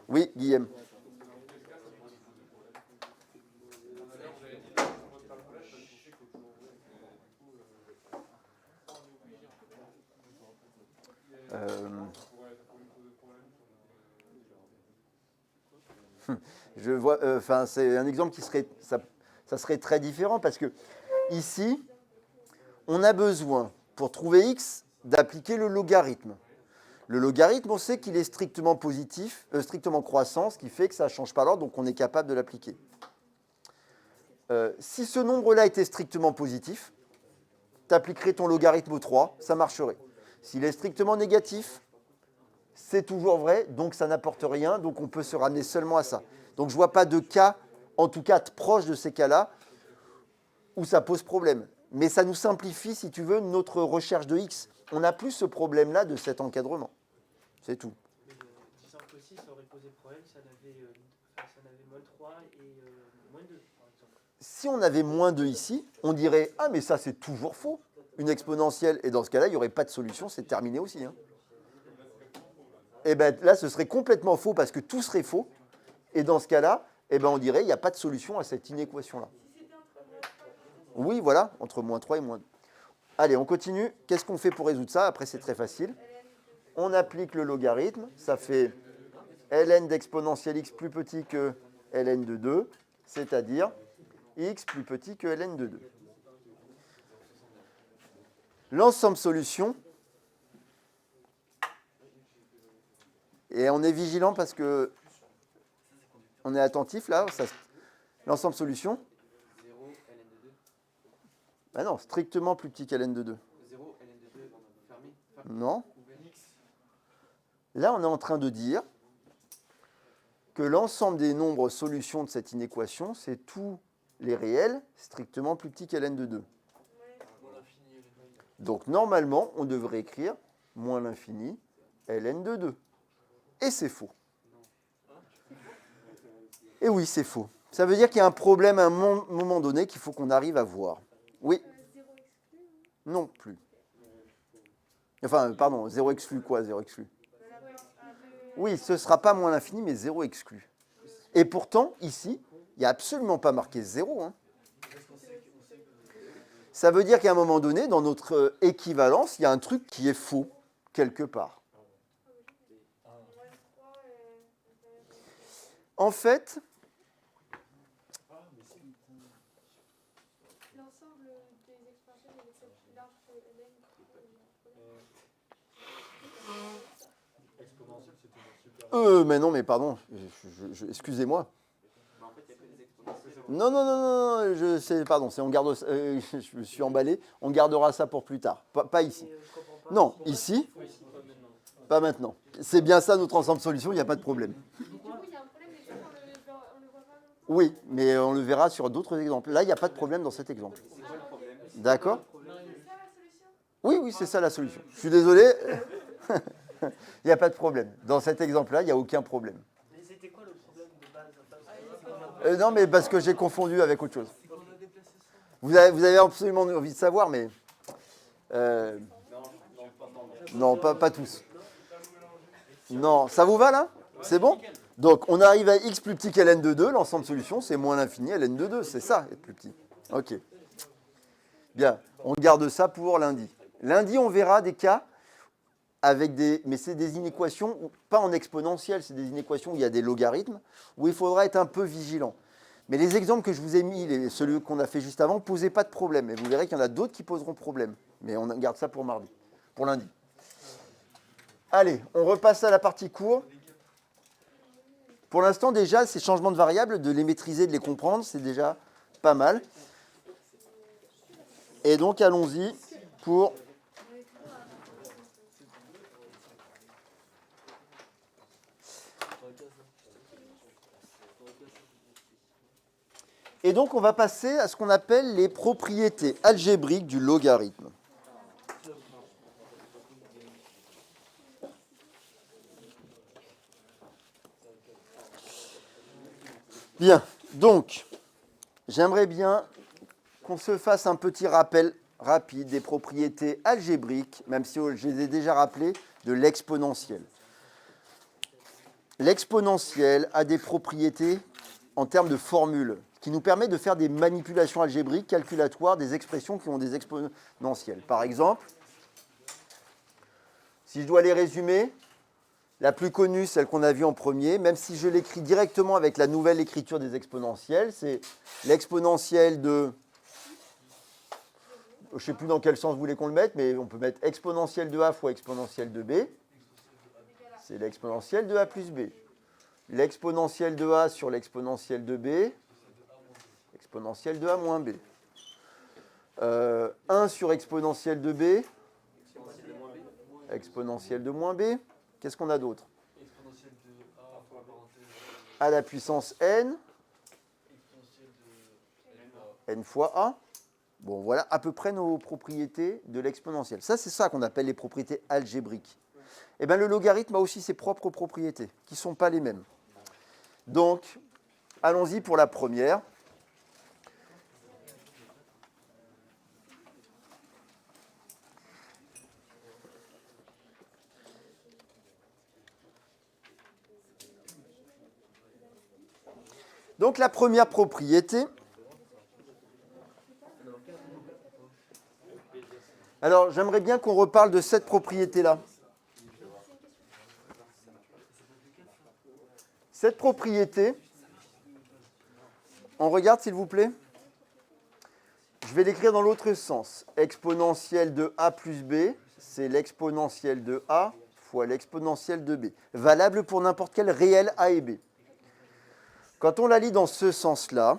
Speaker 1: Oui, Guillaume. Je vois, c'est un exemple qui serait, ça serait très différent parce que ici, on a besoin, pour trouver x, d'appliquer le logarithme. Le logarithme, on sait qu'il est strictement positif, strictement croissant, ce qui fait que ça ne change pas l'ordre, donc on est capable de l'appliquer. Si ce nombre-là était strictement positif, tu appliquerais ton logarithme au 3, ça marcherait. S'il est strictement négatif, c'est toujours vrai, donc ça n'apporte rien, donc on peut se ramener seulement à ça. Donc je ne vois pas de cas, en tout cas proche de ces cas-là, où ça pose problème. Mais ça nous simplifie, si tu veux, notre recherche de x. On n'a plus ce problème-là de cet encadrement. C'est tout.
Speaker 3: Mais disons que si ça aurait posé problème, ça n'avait moins 3 et moins 2, par exemple.
Speaker 1: Si on avait moins 2 ici, on dirait « Ah, mais ça, c'est toujours faux, une exponentielle. » Et dans ce cas-là, il n'y aurait pas de solution, c'est terminé aussi. Hein. Et bien là, ce serait complètement faux parce que tout serait faux. Et dans ce cas-là, on dirait qu'il n'y a pas de solution à cette inéquation-là. Oui, voilà, entre moins 3 et moins 2. Allez, on continue. Qu'est-ce qu'on fait pour résoudre ça? Après, c'est très facile. On applique le logarithme. Ça fait ln d'exponentielle x plus petit que ln de 2, c'est-à-dire x plus petit que ln de 2. L'ensemble solution, et on est vigilant parce que on est attentif là, l'ensemble solution.
Speaker 4: 0, ln de 2.
Speaker 1: Ben non, strictement plus petit qu'ln de 2.
Speaker 4: 0, ln de 2, fermé.
Speaker 1: Non. Là, on est en train de dire que l'ensemble des nombres solutions de cette inéquation, c'est tous les réels strictement plus petits qu'ln de 2. Donc, normalement, on devrait écrire moins l'infini ln de 2. Et c'est faux. Et oui, c'est faux. Ça veut dire qu'il y a un problème à un moment donné qu'il faut qu'on arrive à voir. Oui. Non plus. Enfin, pardon, 0 exclu quoi, 0 exclu? Oui, ce ne sera pas moins l'infini, mais 0 exclu. Et pourtant, ici, il n'y a absolument pas marqué 0. Hein. Ça veut dire qu'à un moment donné, dans notre équivalence, il y a un truc qui est faux, quelque part. En fait,
Speaker 5: l'ensemble des expansions est plus large que ln.
Speaker 1: mais non, mais pardon, excusez-moi.
Speaker 4: Mais en fait, il n'y a que des exponentielles.
Speaker 1: Non, pardon, on garde, je me suis emballé, on gardera ça pour plus tard, pas ici. Non, ici, pas maintenant. C'est bien ça notre ensemble solution, il n'y a pas de problème.
Speaker 5: Du coup, il y a un problème, mais on ne le voit pas.
Speaker 1: Oui, mais on le verra sur d'autres exemples. Là, il n'y a pas de problème dans cet exemple.
Speaker 4: C'est quoi le problème?
Speaker 1: D'accord?
Speaker 5: C'est ça la solution?
Speaker 1: Oui, c'est ça la solution. Je suis désolé, il n'y a pas de problème. Dans cet exemple-là, il n'y a aucun problème.
Speaker 3: Mais c'était quoi le problème de base?
Speaker 1: Non, mais parce que j'ai confondu avec autre chose. Vous avez absolument envie de savoir, mais... non, pas tous. Non, ça vous va là? C'est bon? Donc, on arrive à x plus petit qu'ln de 2. L'ensemble solution, c'est moins l'infini ln de 2. C'est ça, être plus petit. OK. Bien, on garde ça pour lundi. Lundi, on verra des cas avec des... Mais c'est des inéquations, pas en exponentielle, c'est des inéquations où il y a des logarithmes, où il faudra être un peu vigilant. Mais les exemples que je vous ai mis, celui qu'on a fait juste avant, ne posaient pas de problème. Et vous verrez qu'il y en a d'autres qui poseront problème. Mais on garde ça pour mardi, pour lundi. Allez, on repasse à la partie cours. Pour l'instant, déjà, ces changements de variables, de les maîtriser, de les comprendre, c'est déjà pas mal. Et donc, allons-y pour... Et donc, on va passer à ce qu'on appelle les propriétés algébriques du logarithme. Bien, donc, j'aimerais bien qu'on se fasse un petit rappel rapide des propriétés algébriques, même si je les ai déjà rappelées, de l'exponentielle. L'exponentielle a des propriétés en termes de formules, qui nous permettent de faire des manipulations algébriques, calculatoires, des expressions qui ont des exponentielles. Par exemple, si je dois les résumer, La plus connue, celle qu'on a vue en premier, même si je l'écris directement avec la nouvelle écriture des exponentielles, c'est l'exponentielle de... Je ne sais plus dans quel sens vous voulez qu'on le mette, mais on peut mettre exponentielle de a fois exponentielle de b. C'est l'exponentielle de a plus b. L'exponentielle de a sur l'exponentielle de b, exponentielle de a moins b. 1 sur exponentielle de b, exponentielle de moins b. Qu'est-ce qu'on a d'autre?
Speaker 2: Exponentielle de a fois parenthèse
Speaker 1: A à la puissance n,
Speaker 2: exponentielle de
Speaker 1: n fois a. Bon, voilà à peu près nos propriétés de l'exponentielle. Ça, c'est ça qu'on appelle les propriétés algébriques. Eh bien, le logarithme a aussi ses propres propriétés, qui ne sont pas les mêmes. Donc, allons-y pour la première. Donc, la première propriété... Alors, j'aimerais bien qu'on reparle de cette propriété-là. Cette propriété, on regarde s'il vous plaît. Je vais l'écrire dans l'autre sens. Exponentielle de a plus b, c'est l'exponentielle de a fois l'exponentielle de b. Valable pour n'importe quel réel a et b. Quand on la lit dans ce sens-là,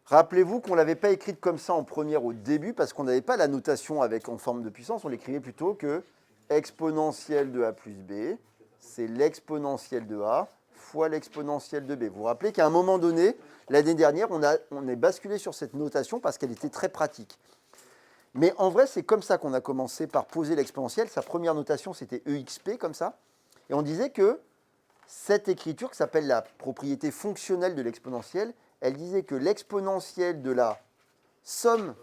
Speaker 1: rappelez-vous qu'on ne l'avait pas écrite comme ça en première au début parce qu'on n'avait pas la notation en forme de puissance. On l'écrivait plutôt que exponentielle de a plus b, c'est l'exponentielle de a fois l'exponentielle de b. Vous vous rappelez qu'à un moment donné, l'année dernière, on est basculé sur cette notation parce qu'elle était très pratique. Mais en vrai, c'est comme ça qu'on a commencé par poser l'exponentielle. Sa première notation, c'était exp, comme ça. Et on disait que cette écriture, qui s'appelle la propriété fonctionnelle de l'exponentielle, elle disait que l'exponentielle de la somme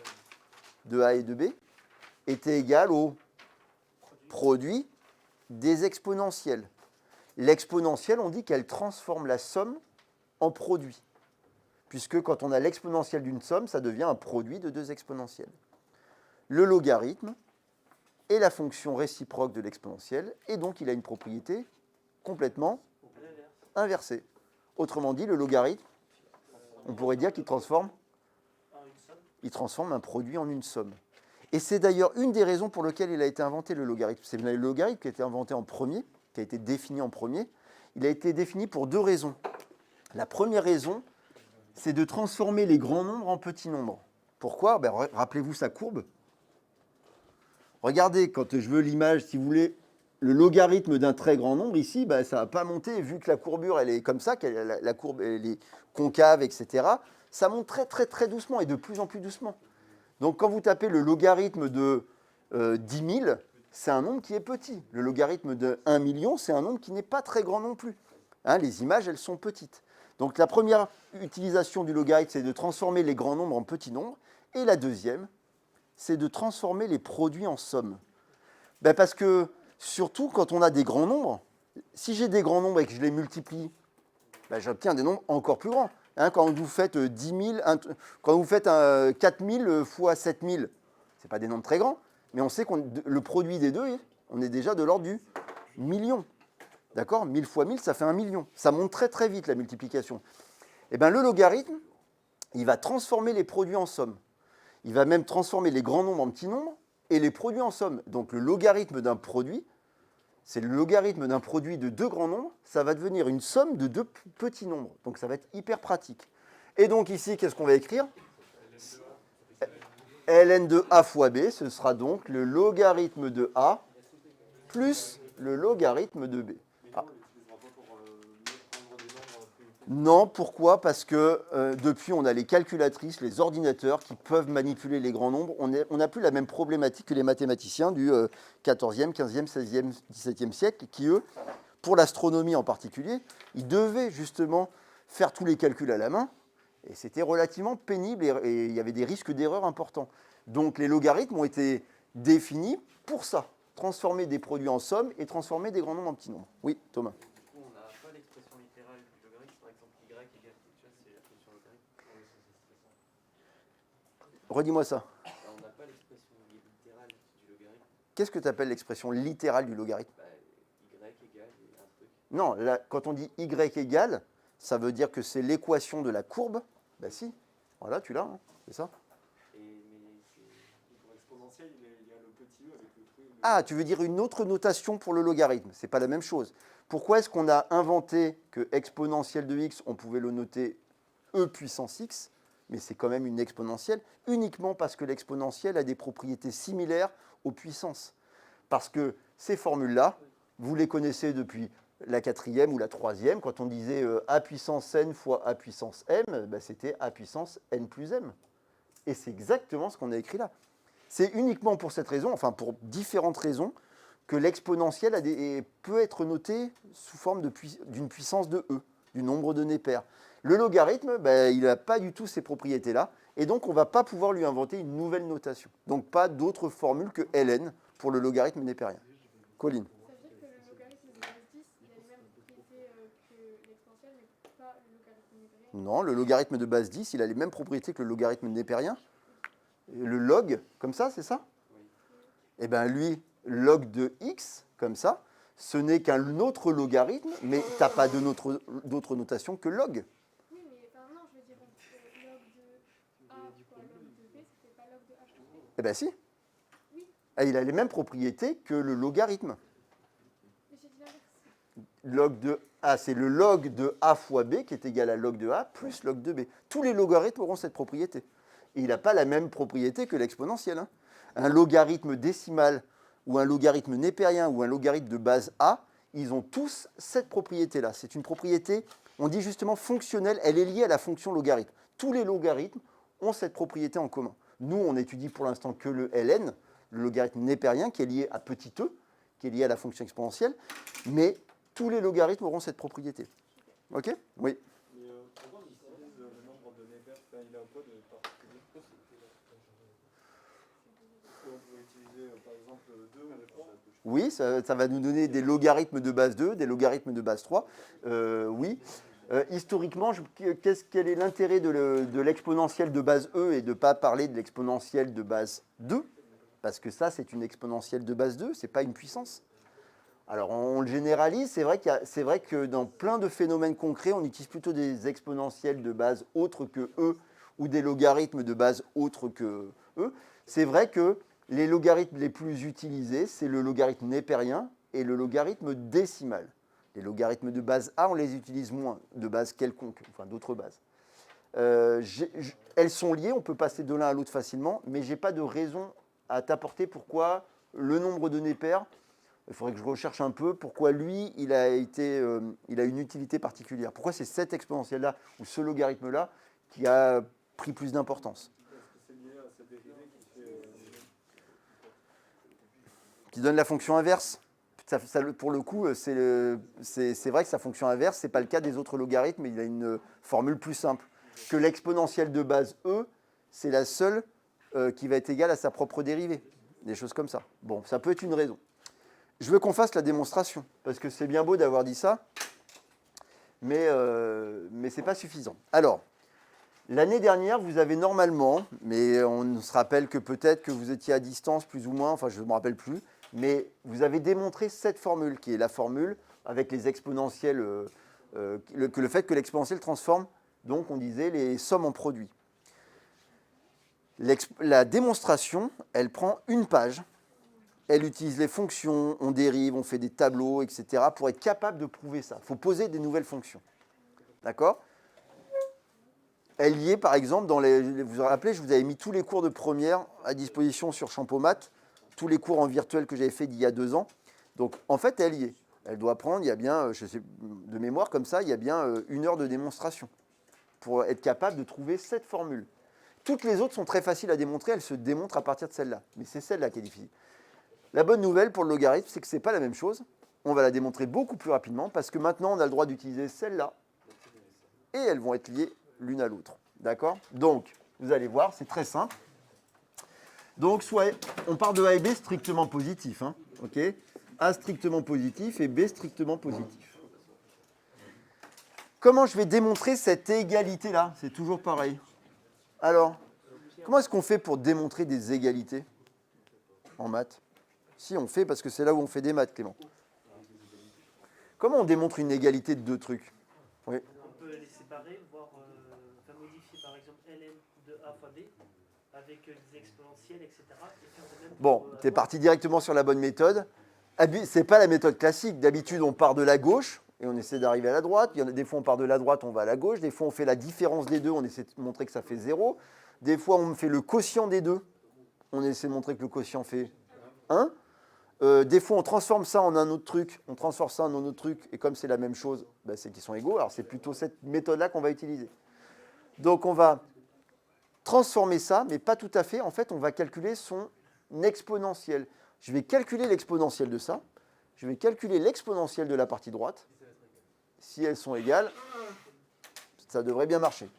Speaker 1: de a et de b était égale au produit des exponentielles. L'exponentielle, on dit qu'elle transforme la somme en produit, puisque quand on a l'exponentielle d'une somme, ça devient un produit de deux exponentielles. Le logarithme est la fonction réciproque de l'exponentielle, et donc il a une propriété complètement inversée. Autrement dit, le logarithme, on pourrait dire qu'il transforme un produit en une somme. Et c'est d'ailleurs une des raisons pour lesquelles il a été inventé, le logarithme. C'est le logarithme qui a été inventé en premier, qui a été défini en premier. Il a été défini pour deux raisons. La première raison, c'est de transformer les grands nombres en petits nombres. Pourquoi? Rappelez-vous sa courbe. Regardez, quand je veux l'image, si vous voulez, le logarithme d'un très grand nombre, ici, ça ne va pas monter, vu que la courbure, elle est comme ça, la courbe, elle est concave, etc. Ça monte très, très, très doucement, et de plus en plus doucement. Donc, quand vous tapez le logarithme de 10 000, c'est un nombre qui est petit. Le logarithme de 1 million, c'est un nombre qui n'est pas très grand non plus. Hein, les images, elles sont petites. Donc, la première utilisation du logarithme, c'est de transformer les grands nombres en petits nombres. Et la deuxième, c'est de transformer les produits en sommes. Parce que, surtout quand on a des grands nombres, si j'ai des grands nombres et que je les multiplie, j'obtiens des nombres encore plus grands. Hein, quand vous faites 10 000, quand vous faites 4 000 fois 7 000, ce n'est pas des nombres très grands, mais on sait que le produit des deux, on est déjà de l'ordre du million. D'accord? 1000 fois 1000, ça fait 1 million. Ça monte très très vite, la multiplication. Et bien, le logarithme, il va transformer les produits en sommes. Il va même transformer les grands nombres en petits nombres et les produits en sommes. Donc, le logarithme d'un produit, c'est le logarithme d'un produit de deux grands nombres, ça va devenir une somme de deux petits nombres. Donc ça va être hyper pratique. Et donc ici, qu'est-ce qu'on va écrire? ln de a fois b, ce sera donc le logarithme de a plus le logarithme de b. Ah. Non, pourquoi? Parce que depuis, on a les calculatrices, les ordinateurs qui peuvent manipuler les grands nombres. On n'a plus la même problématique que les mathématiciens du 14e, 15e, 16e, 17e siècle, qui, eux, pour l'astronomie en particulier, ils devaient justement faire tous les calculs à la main, et c'était relativement pénible, et il y avait des risques d'erreur importants. Donc les logarithmes ont été définis pour ça, transformer des produits en sommes et transformer des grands nombres en petits nombres. Oui, Thomas.
Speaker 4: On n'a pas l'expression littérale du logarithme, par exemple y égale, tu vois, c'est la fonction logarithme.
Speaker 1: Redis-moi ça.
Speaker 4: On n'a pas l'expression littérale du logarithme.
Speaker 1: Qu'est-ce que tu appelles l'expression littérale du logarithme?
Speaker 4: Y égale
Speaker 1: Non, là, quand on dit y égale, ça veut dire que c'est l'équation de la courbe. Ben si, voilà, tu l'as, hein, c'est ça.
Speaker 6: Pour exponentiel, il y a le petit e avec le truc.
Speaker 1: Ah, tu veux dire une autre notation pour le logarithme, c'est pas la même chose. Pourquoi est-ce qu'on a inventé que exponentielle de x, on pouvait le noter e puissance x, mais c'est quand même une exponentielle, uniquement parce que l'exponentielle a des propriétés similaires aux puissances. Parce que ces formules-là, vous les connaissez depuis la 4e ou la 3e, quand on disait a puissance n fois a puissance m, ben c'était a puissance n plus m. Et c'est exactement ce qu'on a écrit là. C'est uniquement pour cette raison, enfin pour différentes raisons, que l'exponentielle peut être notée sous forme d'une puissance de e, du nombre de nœuds pairs. Le logarithme, ben, il n'a pas du tout ces propriétés-là, et donc on ne va pas pouvoir lui inventer une nouvelle notation. Donc pas d'autre formule que ln pour le logarithme népérien. Colline.
Speaker 5: Ça veut dire que le logarithme de base 10, il a les mêmes propriétés que l'exponentielle, mais pas le logarithme népérien.
Speaker 1: Non, le logarithme de base 10, il a les mêmes propriétés que le logarithme népérien. Le log, comme ça, c'est ça?
Speaker 4: Oui.
Speaker 1: Eh bien lui, log de x, comme ça, ce n'est qu'un autre logarithme, mais tu n'as pas d'autre notation que log.
Speaker 5: Oui, mais enfin, non, je veux dire, log de a fois log de b, ça fait pas log de h sur b.
Speaker 1: Eh bien si.
Speaker 5: Oui.
Speaker 1: Et il a les mêmes propriétés que le logarithme.
Speaker 5: Mais j'ai dit l'inverse.
Speaker 1: Log de a, c'est le log de a fois b qui est égal à log de a plus log de b. Tous les logarithmes auront cette propriété. Et il n'a pas la même propriété que l'exponentielle. Hein. Un logarithme décimal ou un logarithme népérien ou un logarithme de base a, ils ont tous cette propriété-là. C'est une propriété, on dit justement fonctionnelle, elle est liée à la fonction logarithme. Tous les logarithmes ont cette propriété en commun. Nous, on étudie pour l'instant que le ln, le logarithme népérien, qui est lié à petit e, qui est lié à la fonction exponentielle, mais tous les logarithmes auront cette propriété. Ok? Oui.
Speaker 6: Mais pourquoi on utilise le nombre de Népère? Enfin, il a quoi de particulier? On pourrait utiliser par exemple 2 ou 3.
Speaker 1: Oui, ça va nous donner des logarithmes de base 2, des logarithmes de base 3. Oui. Historiquement, quel est l'intérêt de l'exponentielle de base e et de ne pas parler de l'exponentielle de base 2? Parce que ça, c'est une exponentielle de base 2, ce n'est pas une puissance. Alors, on le généralise, c'est vrai que dans plein de phénomènes concrets, on utilise plutôt des exponentielles de base autres que e ou des logarithmes de base autres que e. C'est vrai que les logarithmes les plus utilisés, c'est le logarithme népérien et le logarithme décimal. Les logarithmes de base A, on les utilise moins, de base quelconque, enfin d'autres bases. Elles sont liées, on peut passer de l'un à l'autre facilement, mais je n'ai pas de raison à t'apporter pourquoi le nombre de nœuds pairs, il faudrait que je recherche un peu, pourquoi lui, il a une utilité particulière. Pourquoi c'est cette exponentielle-là ou ce logarithme-là qui a pris plus d'importance.
Speaker 6: C'est lié à cette dérivée
Speaker 1: Qui donne la fonction inverse. Pour le coup, c'est vrai que sa fonction inverse, ce n'est pas le cas des autres logarithmes, mais il a une formule plus simple. Que l'exponentielle de base e, c'est la seule qui va être égale à sa propre dérivée. Des choses comme ça. Bon, ça peut être une raison. Je veux qu'on fasse la démonstration, parce que c'est bien beau d'avoir dit ça, mais ce n'est pas suffisant. Alors, l'année dernière, vous avez normalement, mais on se rappelle que peut-être que vous étiez à distance plus ou moins, enfin je ne me rappelle plus, mais vous avez démontré cette formule, qui est la formule avec les exponentielles, le fait que l'exponentielle transforme, donc on disait, les sommes en produits. La démonstration, elle prend une page, elle utilise les fonctions, on dérive, on fait des tableaux, etc. pour être capable de prouver ça. Il faut poser des nouvelles fonctions. D'accord ? Elle y est, par exemple, vous vous rappelez, je vous avais mis tous les cours de première à disposition sur Champomat, tous les cours en virtuel que j'avais fait d'il y a 2 ans. Donc, en fait, elle y est. Elle doit prendre, il y a bien, je sais, de mémoire comme ça, il y a bien 1 heure de démonstration pour être capable de trouver cette formule. Toutes les autres sont très faciles à démontrer, elles se démontrent à partir de celle-là. Mais c'est celle-là qui est difficile. La bonne nouvelle pour le logarithme, c'est que ce n'est pas la même chose. On va la démontrer beaucoup plus rapidement parce que maintenant, on a le droit d'utiliser celle-là et elles vont être liées l'une à l'autre. D'accord ? Donc, vous allez voir, c'est très simple. Donc, soit on part de A et B strictement positif. Hein, ok ? A strictement positif et B strictement positif. Comment je vais démontrer cette égalité-là ? C'est toujours pareil. Alors, comment est-ce qu'on fait pour démontrer des égalités en maths ? Si, on fait parce que c'est là où on fait des maths, Clément. Comment on démontre une égalité de deux trucs? Oui.
Speaker 3: On peut les séparer, voire enfin, modifier par exemple ln de a fois b avec des exponentielles, etc. Et faire de même
Speaker 1: Bon,
Speaker 3: pour,
Speaker 1: tu es parti directement sur la bonne méthode. C'est pas la méthode classique. D'habitude, on part de la gauche et on essaie d'arriver à la droite. Il y en a des fois, on part de la droite, on va à la gauche. Des fois, on fait la différence des deux, on essaie de montrer que ça fait 0. Des fois, on fait le quotient des deux. On essaie de montrer que le quotient fait 1. Des fois, on transforme ça en un autre truc. On transforme ça en un autre truc. Et comme c'est la même chose, ben, c'est qu'ils sont égaux. Alors, c'est plutôt cette méthode-là qu'on va utiliser. Donc, on va transformer ça, mais pas tout à fait. En fait, on va calculer son exponentielle. Je vais calculer l'exponentielle de ça. Je vais calculer l'exponentielle de la partie droite. Si elles sont égales, ça devrait bien marcher.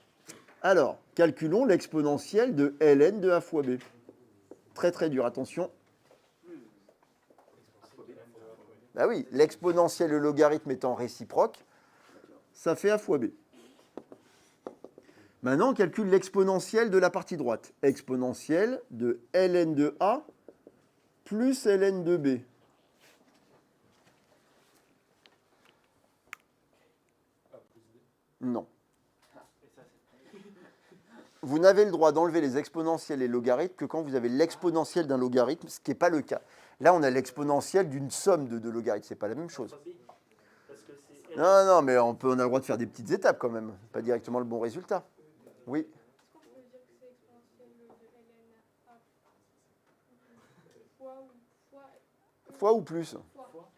Speaker 1: Alors, calculons l'exponentielle de ln de a fois b. Très très dur, attention. Ben oui, l'exponentielle, le logarithme étant réciproque, ça fait a fois b. Maintenant, on calcule l'exponentielle de la partie droite. Exponentielle de ln de a plus ln de b. Non. Vous n'avez le droit d'enlever les exponentielles et logarithmes que quand vous avez l'exponentielle d'un logarithme, ce qui n'est pas le cas. Là, on a l'exponentielle d'une somme de deux logarithmes. Ce n'est pas la même chose. Non, non, mais on a le droit de faire des petites étapes quand même. Pas directement le bon résultat. Oui.
Speaker 5: Est-ce qu'on peut dire que c'est exponentielle de ln a
Speaker 1: Fois ou plus.
Speaker 5: fois.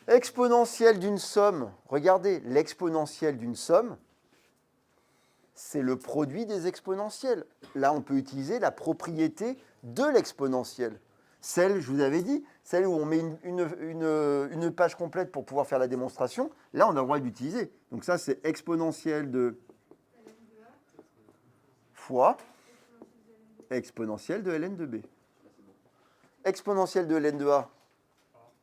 Speaker 1: Exponentielle d'une somme. Regardez, l'exponentielle d'une somme, c'est le produit des exponentielles. Là, on peut utiliser la propriété de l'exponentielle. Celle, je vous avais dit, celle où on met une page complète pour pouvoir faire la démonstration, là, on a le droit d'utiliser. Donc ça, c'est exponentielle de fois exponentielle de ln de b. Exponentielle de ln de a,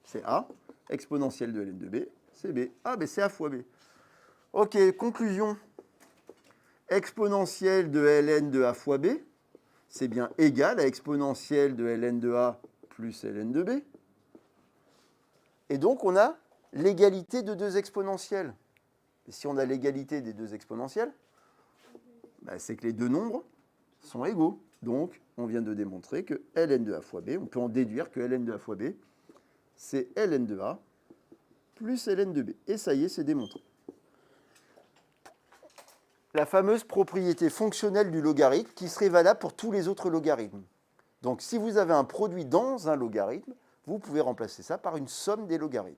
Speaker 1: c'est a. Exponentielle de ln de b, c'est b. Ah, ben c'est a fois b. Ok, conclusion. Exponentielle de ln de a fois b, c'est bien égal à exponentielle de ln de a plus ln de b. Et donc, on a l'égalité de deux exponentielles. Et si on a l'égalité des deux exponentielles, ben, c'est que les deux nombres sont égaux. Donc, on vient de démontrer que ln de a fois b, on peut en déduire que ln de a fois b, c'est ln de a plus ln de b. Et ça y est, c'est démontré. La fameuse propriété fonctionnelle du logarithme qui serait valable pour tous les autres logarithmes. Donc, si vous avez un produit dans un logarithme, vous pouvez remplacer ça par une somme des logarithmes.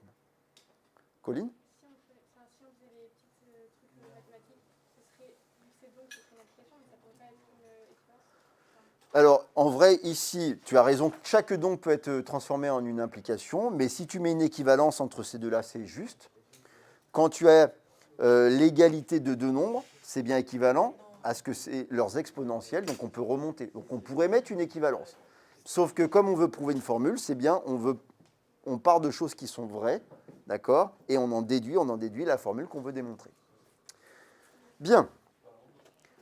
Speaker 1: Colline ?
Speaker 5: Si on faisait les petits trucs mathématiques, c'est donc une application, mais ça ne pourrait pas être une expérience.
Speaker 1: Alors, en vrai, ici, tu as raison, chaque don peut être transformé en une implication, mais si tu mets une équivalence entre ces deux-là, c'est juste. Quand tu as l'égalité de deux nombres, c'est bien équivalent à ce que c'est leurs exponentielles, donc on peut remonter. Donc on pourrait mettre une équivalence. Sauf que comme on veut prouver une formule, c'est bien, on part de choses qui sont vraies, d'accord, et on en déduit la formule qu'on veut démontrer. Bien.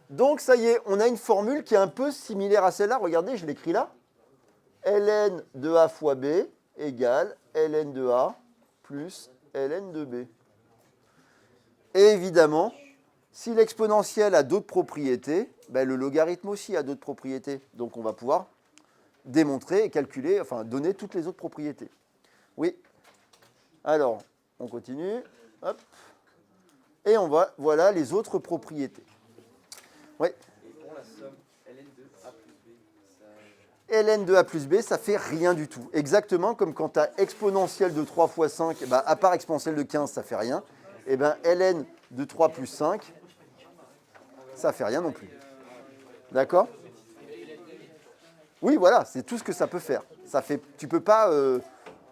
Speaker 1: Donc ça y est, on a une formule qui est un peu similaire à celle-là. Regardez, je l'écris là. ln de a fois b égale ln de a plus ln de b. Et évidemment, si l'exponentielle a d'autres propriétés, ben le logarithme aussi a d'autres propriétés. Donc on va pouvoir démontrer et calculer, enfin donner toutes les autres propriétés. Oui. Alors, on continue. Hop. Et on va, voilà les autres propriétés. Oui.
Speaker 4: Et pour la somme ln de a plus b,
Speaker 1: ln
Speaker 4: ça...
Speaker 1: de a plus b, ça fait rien du tout. Exactement comme quand tu as exponentielle de 3 fois 5, ben, à part exponentielle de 15, ça fait rien. Et bien ln de 3 plus 5, ça fait rien non plus. D'accord ? Oui, voilà, c'est tout ce que ça peut faire. Tu ne peux pas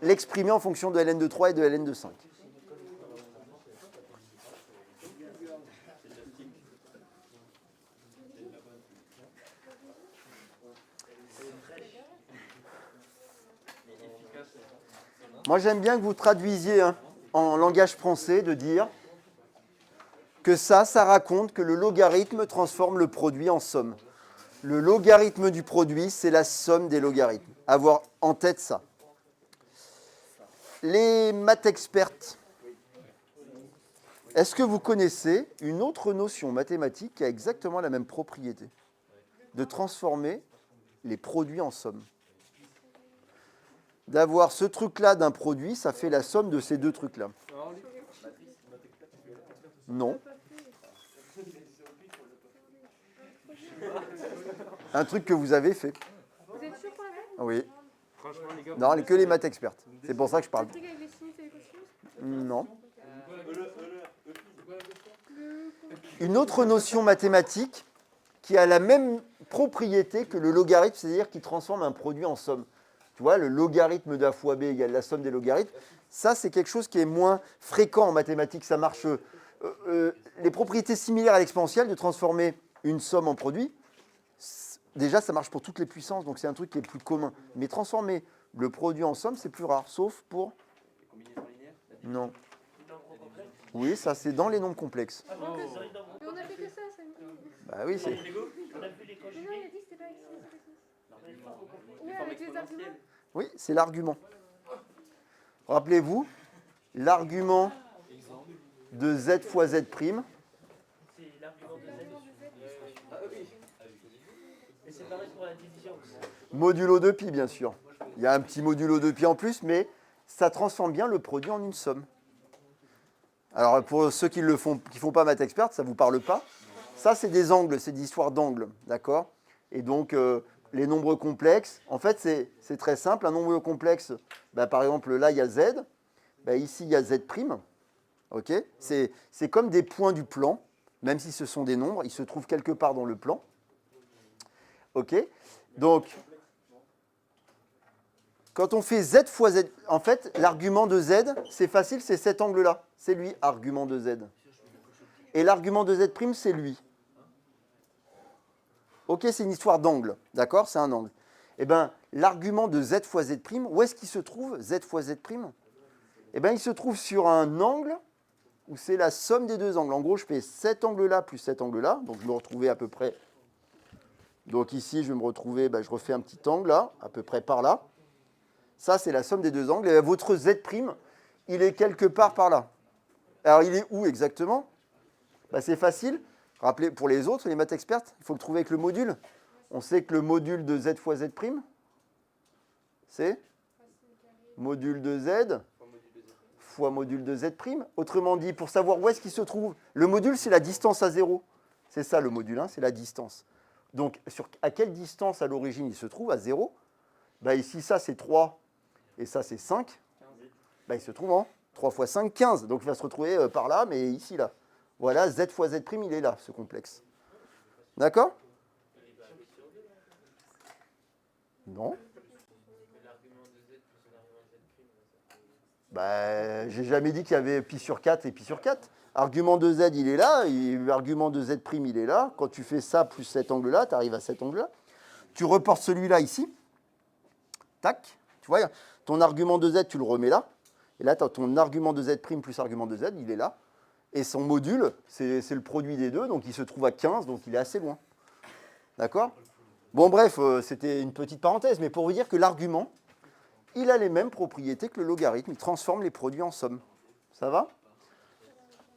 Speaker 1: l'exprimer en fonction de ln de 3 et de ln de 5. Moi, j'aime bien que vous traduisiez en langage français de dire que ça raconte que le logarithme transforme le produit en somme. Le logarithme du produit, c'est la somme des logarithmes. Avoir en tête ça. Les maths expertes, est-ce que vous connaissez une autre notion mathématique qui a exactement la même propriété? De transformer les produits en somme. D'avoir ce truc-là d'un produit, ça fait la somme de ces deux trucs-là. Non. Un truc que vous avez fait.
Speaker 5: Vous êtes sûr qu'on l'a fait?
Speaker 1: Oui.
Speaker 6: Franchement, les gars.
Speaker 1: Non, que les maths expertes. C'est pour ça que je
Speaker 5: Le
Speaker 1: parle.
Speaker 5: truc avec les sinus et les cosinus?
Speaker 1: Non. Une autre notion mathématique qui a la même propriété que le logarithme, c'est-à-dire qui transforme un produit en somme. Tu vois, le logarithme d'A fois B égale la somme des logarithmes. Ça, c'est quelque chose qui est moins fréquent en mathématiques. Ça marche. Les propriétés similaires à l'exponentielle de transformer une somme en produit, déjà, ça marche pour toutes les puissances, donc c'est un truc qui est plus commun. Mais transformer le produit en somme, c'est plus rare, sauf pour...
Speaker 4: Combinaison linéaire?
Speaker 1: Non.
Speaker 3: Nombre complexe.
Speaker 1: Oui, ça, c'est dans les nombres complexes.
Speaker 3: Ah non, c'est dans les nombres.
Speaker 5: Mais on a fait que ça, ça.
Speaker 1: Bah oui, c'est...
Speaker 3: On a vu les
Speaker 5: Mais non, il a
Speaker 3: conjugués.
Speaker 5: dit que c'était pas avec sinus et cosinus.
Speaker 3: Les formes complexes.
Speaker 5: Ouais, avec les arguments.
Speaker 1: Oui, c'est l'argument. Rappelez-vous, l'argument de z fois z',
Speaker 3: C'est l'argument de Z.
Speaker 4: Ah oui.
Speaker 3: Et c'est pareil pour la division aussi.
Speaker 1: modulo de pi, bien sûr. Il y a un petit modulo de pi en plus, mais ça transforme bien le produit en une somme. Alors, pour ceux qui ne font pas maths expert, ça ne vous parle pas. Ça, c'est des angles, c'est des histoires d'angles, d'accord? Et donc, les nombres complexes, en fait, c'est très simple. Un nombre complexe, bah, par exemple, là, il y a z. Bah, ici, il y a z'. Ok, c'est comme des points du plan, même si ce sont des nombres, ils se trouvent quelque part dans le plan. Ok, donc, quand on fait z fois z, en fait, l'argument de z, c'est facile, c'est cet angle-là. C'est lui, argument de z. Et l'argument de z', c'est lui. Ok, c'est une histoire d'angle, d'accord? C'est un angle. Eh bien, l'argument de z fois z', où est-ce qu'il se trouve, z fois z'? Eh bien, il se trouve sur un angle où c'est la somme des deux angles. En gros, je fais cet angle-là plus cet angle-là, donc je me retrouvais à peu près... Donc ici, je vais me retrouver, je refais un petit angle là, à peu près par là. Ça, c'est la somme des deux angles. Et votre z', il est quelque part par là. Alors, il est où exactement? C'est facile. Rappelez, pour les autres, les maths expertes, il faut le trouver avec le module. On sait que le module de z fois z', c'est module de z fois module de z'. Autrement dit, pour savoir où est-ce qu'il se trouve, le module, c'est la distance à 0. C'est ça le module, c'est la distance. Donc, à quelle distance à l'origine il se trouve? À 0. Ici, ça, c'est 3 et ça, c'est 5. Il se trouve en 3 fois 5, 15. Donc, il va se retrouver par là, mais ici, là. Voilà, z fois z', il est là, ce complexe. D'accord? Non. J'ai jamais dit qu'il y avait pi sur 4 et pi sur 4. Argument de z, il est là, et l'argument de z', il est là. Quand tu fais ça plus cet angle-là, tu arrives à cet angle-là. Tu reportes celui-là ici. Tac. Tu vois, ton argument de z, tu le remets là. Et là, tu as ton argument de z' plus argument de z, il est là. Et son module, c'est le produit des deux, donc il se trouve à 15, donc il est assez loin. D'accord? Bon, bref, c'était une petite parenthèse, mais pour vous dire que l'argument, il a les mêmes propriétés que le logarithme. Il transforme les produits en somme. Ça va?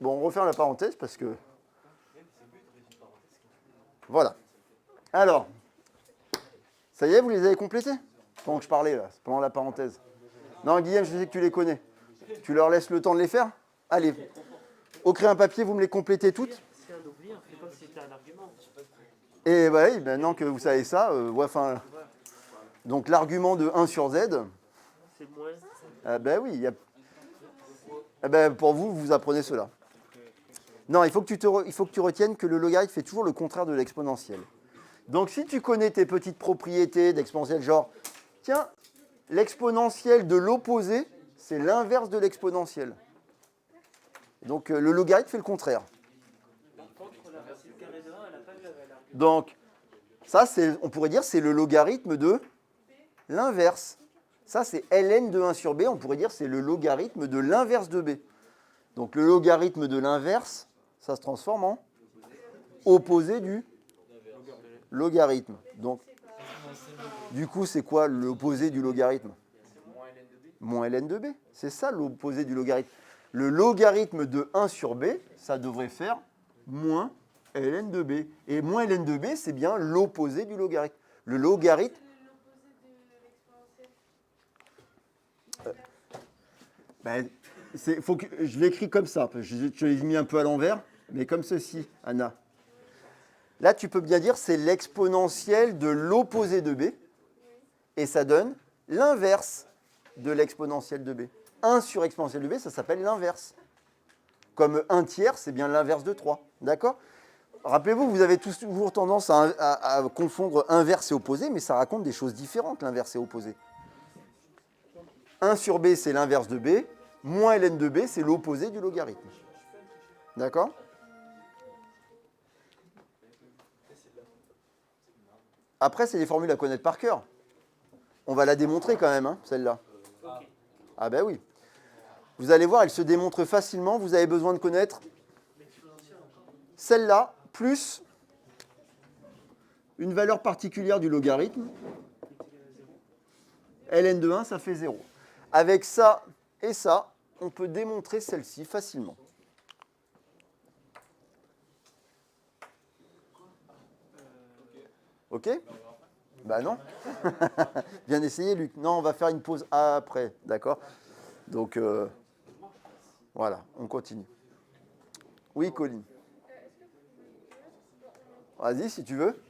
Speaker 1: Bon, on referme la parenthèse parce que... Voilà. Alors, ça y est, vous les avez complétés? Pendant que je parlais, là, pendant la parenthèse. Non, Guillaume, je sais que tu les connais. Tu leur laisses le temps de les faire? Allez. Au créer un papier, vous me les complétez toutes?
Speaker 3: C'est un oubli, on fait comme si c'était un argument.
Speaker 1: Et oui, maintenant que vous savez ça, donc l'argument de 1 sur z,
Speaker 3: C'est moins.
Speaker 1: oui, pour vous, vous apprenez cela. Non, il faut que tu retiennes que le logarithme fait toujours le contraire de l'exponentielle. Donc si tu connais tes petites propriétés d'exponentielle, genre, tiens, l'exponentielle de l'opposé, c'est l'inverse de l'exponentielle. Donc le logarithme fait le contraire.
Speaker 3: Par contre, la racine carrée de 1, elle n'a pas eu l'argument.
Speaker 1: Donc, ça, on pourrait dire c'est le logarithme de l'inverse. Ça, c'est ln de 1 sur b, on pourrait dire c'est le logarithme de l'inverse de b. Donc le logarithme de l'inverse, ça se transforme en opposé du logarithme. Donc, du coup, c'est quoi l'opposé du logarithme?
Speaker 4: Moins ln de b.
Speaker 1: moins ln de b. C'est ça l'opposé du logarithme. Le logarithme de 1 sur b, ça devrait faire moins ln de b. Et moins ln de b, c'est bien l'opposé du logarithme. Le logarithme... Faut que, je l'écris comme ça. Je l'ai mis un peu à l'envers, mais comme ceci, Anna. Là, tu peux bien dire c'est l'exponentielle de l'opposé de b. Et ça donne l'inverse de l'exponentielle de b. 1 sur exponentielle de b, ça s'appelle l'inverse. Comme 1 tiers, c'est bien l'inverse de 3. D'accord? Rappelez-vous, vous avez toujours tendance à confondre inverse et opposé, mais ça raconte des choses différentes, l'inverse et opposé. 1 sur b, c'est l'inverse de b. Moins ln de b, c'est l'opposé du logarithme. D'accord? Après, c'est des formules à connaître par cœur. On va la démontrer quand même, hein, celle-là. Ah ben oui. Vous allez voir, elle se démontre facilement. Vous avez besoin de connaître celle-là, plus une valeur particulière du logarithme. ln de 1, ça fait 0. Avec ça et ça, on peut démontrer celle-ci facilement. Ok? Bah non. Bien essayé, Luc. Non, on va faire une pause après, d'accord? Donc, voilà, on continue. Oui, Colline. Vas-y, si tu veux.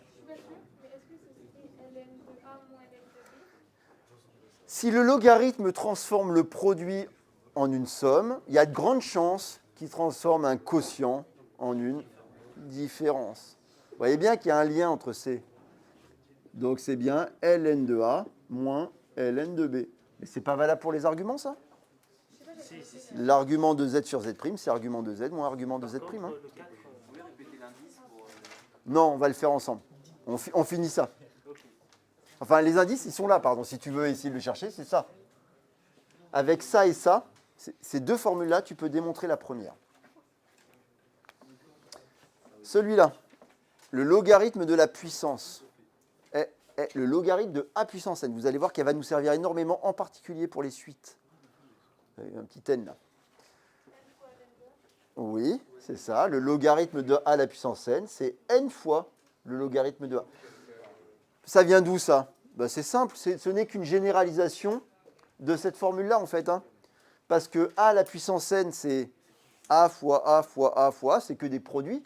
Speaker 1: Si le logarithme transforme le produit en une somme, il y a de grandes chances qu'il transforme un quotient en une différence. Vous voyez bien qu'il y a un lien entre ces. Donc c'est bien ln de A moins ln de B. Mais ce n'est pas valable pour les arguments, ça? L'argument de z sur z', c'est argument de z moins argument de z'. Hein.
Speaker 4: Vous pouvez répéter l'indice pour...
Speaker 1: Non, on va le faire ensemble. On finit ça. Enfin, les indices, ils sont là, pardon. Si tu veux essayer de le chercher, c'est ça. Avec ça et ça, ces deux formules-là, tu peux démontrer la première. Celui-là, le logarithme de la puissance est le logarithme de a puissance n. Vous allez voir qu'elle va nous servir énormément, en particulier pour les suites. Il y a un petit n là. Oui, c'est ça. Le logarithme de a à la puissance n, c'est n fois le logarithme de a. Ça vient d'où, ça? Ben, c'est simple, ce n'est qu'une généralisation de cette formule-là, en fait. Hein. Parce que a à la puissance n, c'est a fois a fois a fois a, c'est que des produits.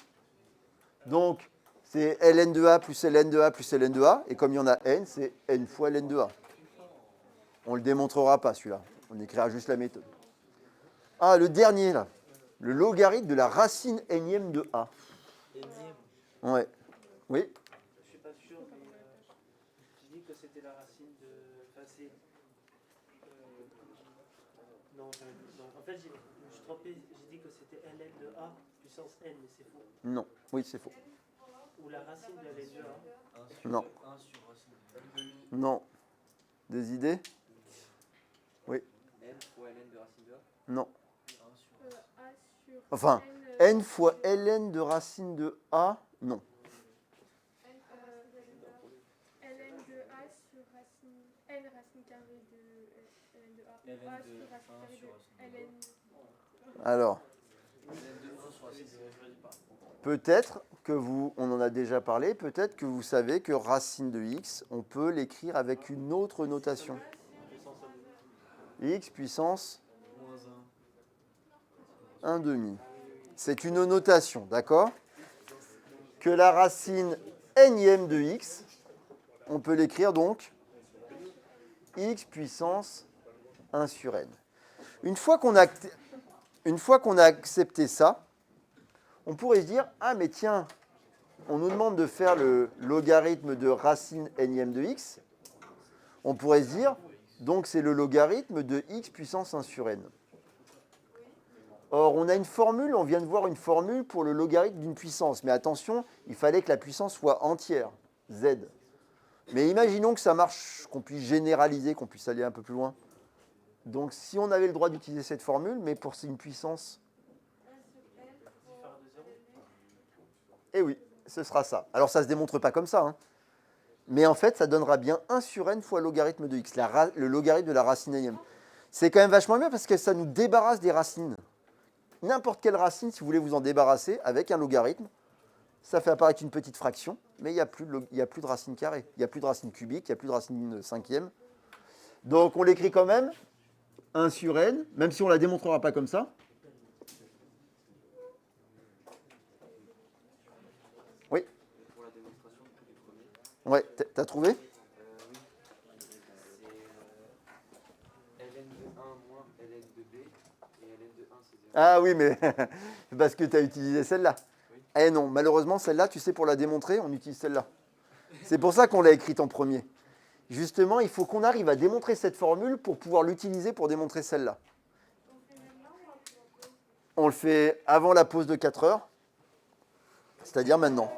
Speaker 1: Donc, c'est ln de a plus ln de a plus ln de a. Et comme il y en a n, c'est n fois ln de a. On ne le démontrera pas, celui-là. On écrira juste la méthode. Ah, le dernier, là. Le logarithme de la racine énième de a. Ouais. Oui.
Speaker 3: Je suis pas sûr, mais je dis que c'était la racine de. Enfin, c'est. Non, en fait, je me suis trompé. J'ai dit que c'était ln de a puissance n, mais c'est faux.
Speaker 1: Non. Oui, c'est faux.
Speaker 3: Ou la racine de ln de a.
Speaker 1: Non. Non. Des idées? Oui.
Speaker 4: n fois ln de racine de a.
Speaker 1: Non.
Speaker 5: A sur
Speaker 1: Enfin, n fois ln de racine de a, non.
Speaker 5: ln de A sur racine n racine carrée de ln de A.
Speaker 2: ln
Speaker 5: A
Speaker 2: de
Speaker 5: sur racine
Speaker 2: 1
Speaker 5: carrée
Speaker 2: sur
Speaker 5: de
Speaker 2: racine
Speaker 5: ln.
Speaker 1: Alors,
Speaker 2: ln de 1 sur racine de je choisis pas.
Speaker 1: peut-être que on en a déjà parlé, peut-être que vous savez que racine de x, on peut l'écrire avec une autre notation. X puissance
Speaker 2: Moins 1.
Speaker 1: 1 demi. C'est une notation, d'accord? Que la racine énième de x, on peut l'écrire donc x puissance 1 sur n. Une fois qu'on a accepté ça, on pourrait se dire, ah mais tiens, on nous demande de faire le logarithme de racine énième de x. On pourrait se dire, donc c'est le logarithme de x puissance 1 sur n. Or, on a une formule, on vient de voir une formule pour le logarithme d'une puissance. Mais attention, il fallait que la puissance soit entière, z. Mais imaginons que ça marche, qu'on puisse généraliser, qu'on puisse aller un peu plus loin. Donc, si on avait le droit d'utiliser cette formule, mais pour une puissance... Eh oui, ce sera ça. Alors, ça ne se démontre pas comme ça. Hein. Mais en fait, ça donnera bien 1 sur n fois le logarithme de x, le logarithme de la racine énième. C'est quand même vachement bien parce que ça nous débarrasse des racines. N'importe quelle racine, si vous voulez vous en débarrasser, avec un logarithme, ça fait apparaître une petite fraction, mais il n'y a plus de racine carrée. Il n'y a plus de racine cubique, il n'y a plus de racine cinquième. Donc on l'écrit quand même, 1 sur n, même si on ne la démontrera pas comme ça. Oui.
Speaker 4: Pour la démonstration de tous les premiers,
Speaker 1: Ouais, t'as trouvé?
Speaker 4: oui. C'est ln de 1 moins ln de b, et ln de 1 c'est 0.
Speaker 1: Ah oui, mais c'est parce que tu as utilisé celle-là.
Speaker 4: Oui.
Speaker 1: Eh non, malheureusement, celle-là, tu sais, pour la démontrer, on utilise celle-là. C'est pour ça qu'on l'a écrite en premier. Justement, il faut qu'on arrive à démontrer cette formule pour pouvoir l'utiliser pour démontrer celle-là. On le fait avant la pause de 4 heures, c'est-à-dire maintenant.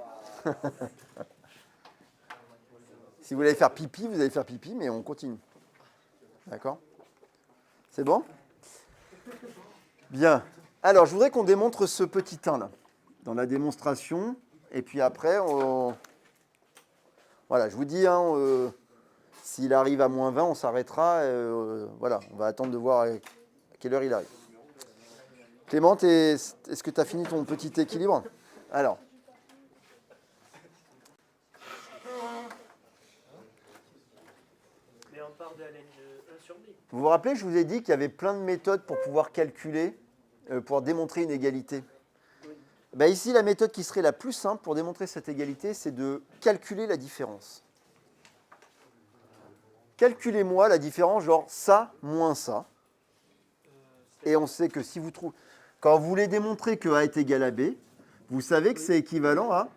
Speaker 1: Si vous voulez faire pipi, vous allez faire pipi, mais on continue. D'accord? C'est bon? Bien. Alors, je voudrais qu'on démontre ce petit 1 là, dans la démonstration. Et puis après, voilà, je vous dis, hein, s'il arrive à moins 20, on s'arrêtera. Voilà, on va attendre de voir à quelle heure il arrive. Clément, est-ce que tu as fini ton petit équilibre? Alors.
Speaker 3: Mais on part de ln de 1 sur b.
Speaker 1: Vous vous rappelez, je vous ai dit qu'il y avait plein de méthodes pour pouvoir calculer, pour démontrer une égalité. Ben ici, la méthode qui serait la plus simple pour démontrer cette égalité, c'est de calculer la différence. Calculez-moi la différence, genre ça moins ça. Et on sait que si vous trouvez... Quand vous voulez démontrer que A est égal à B, vous savez que c'est équivalent à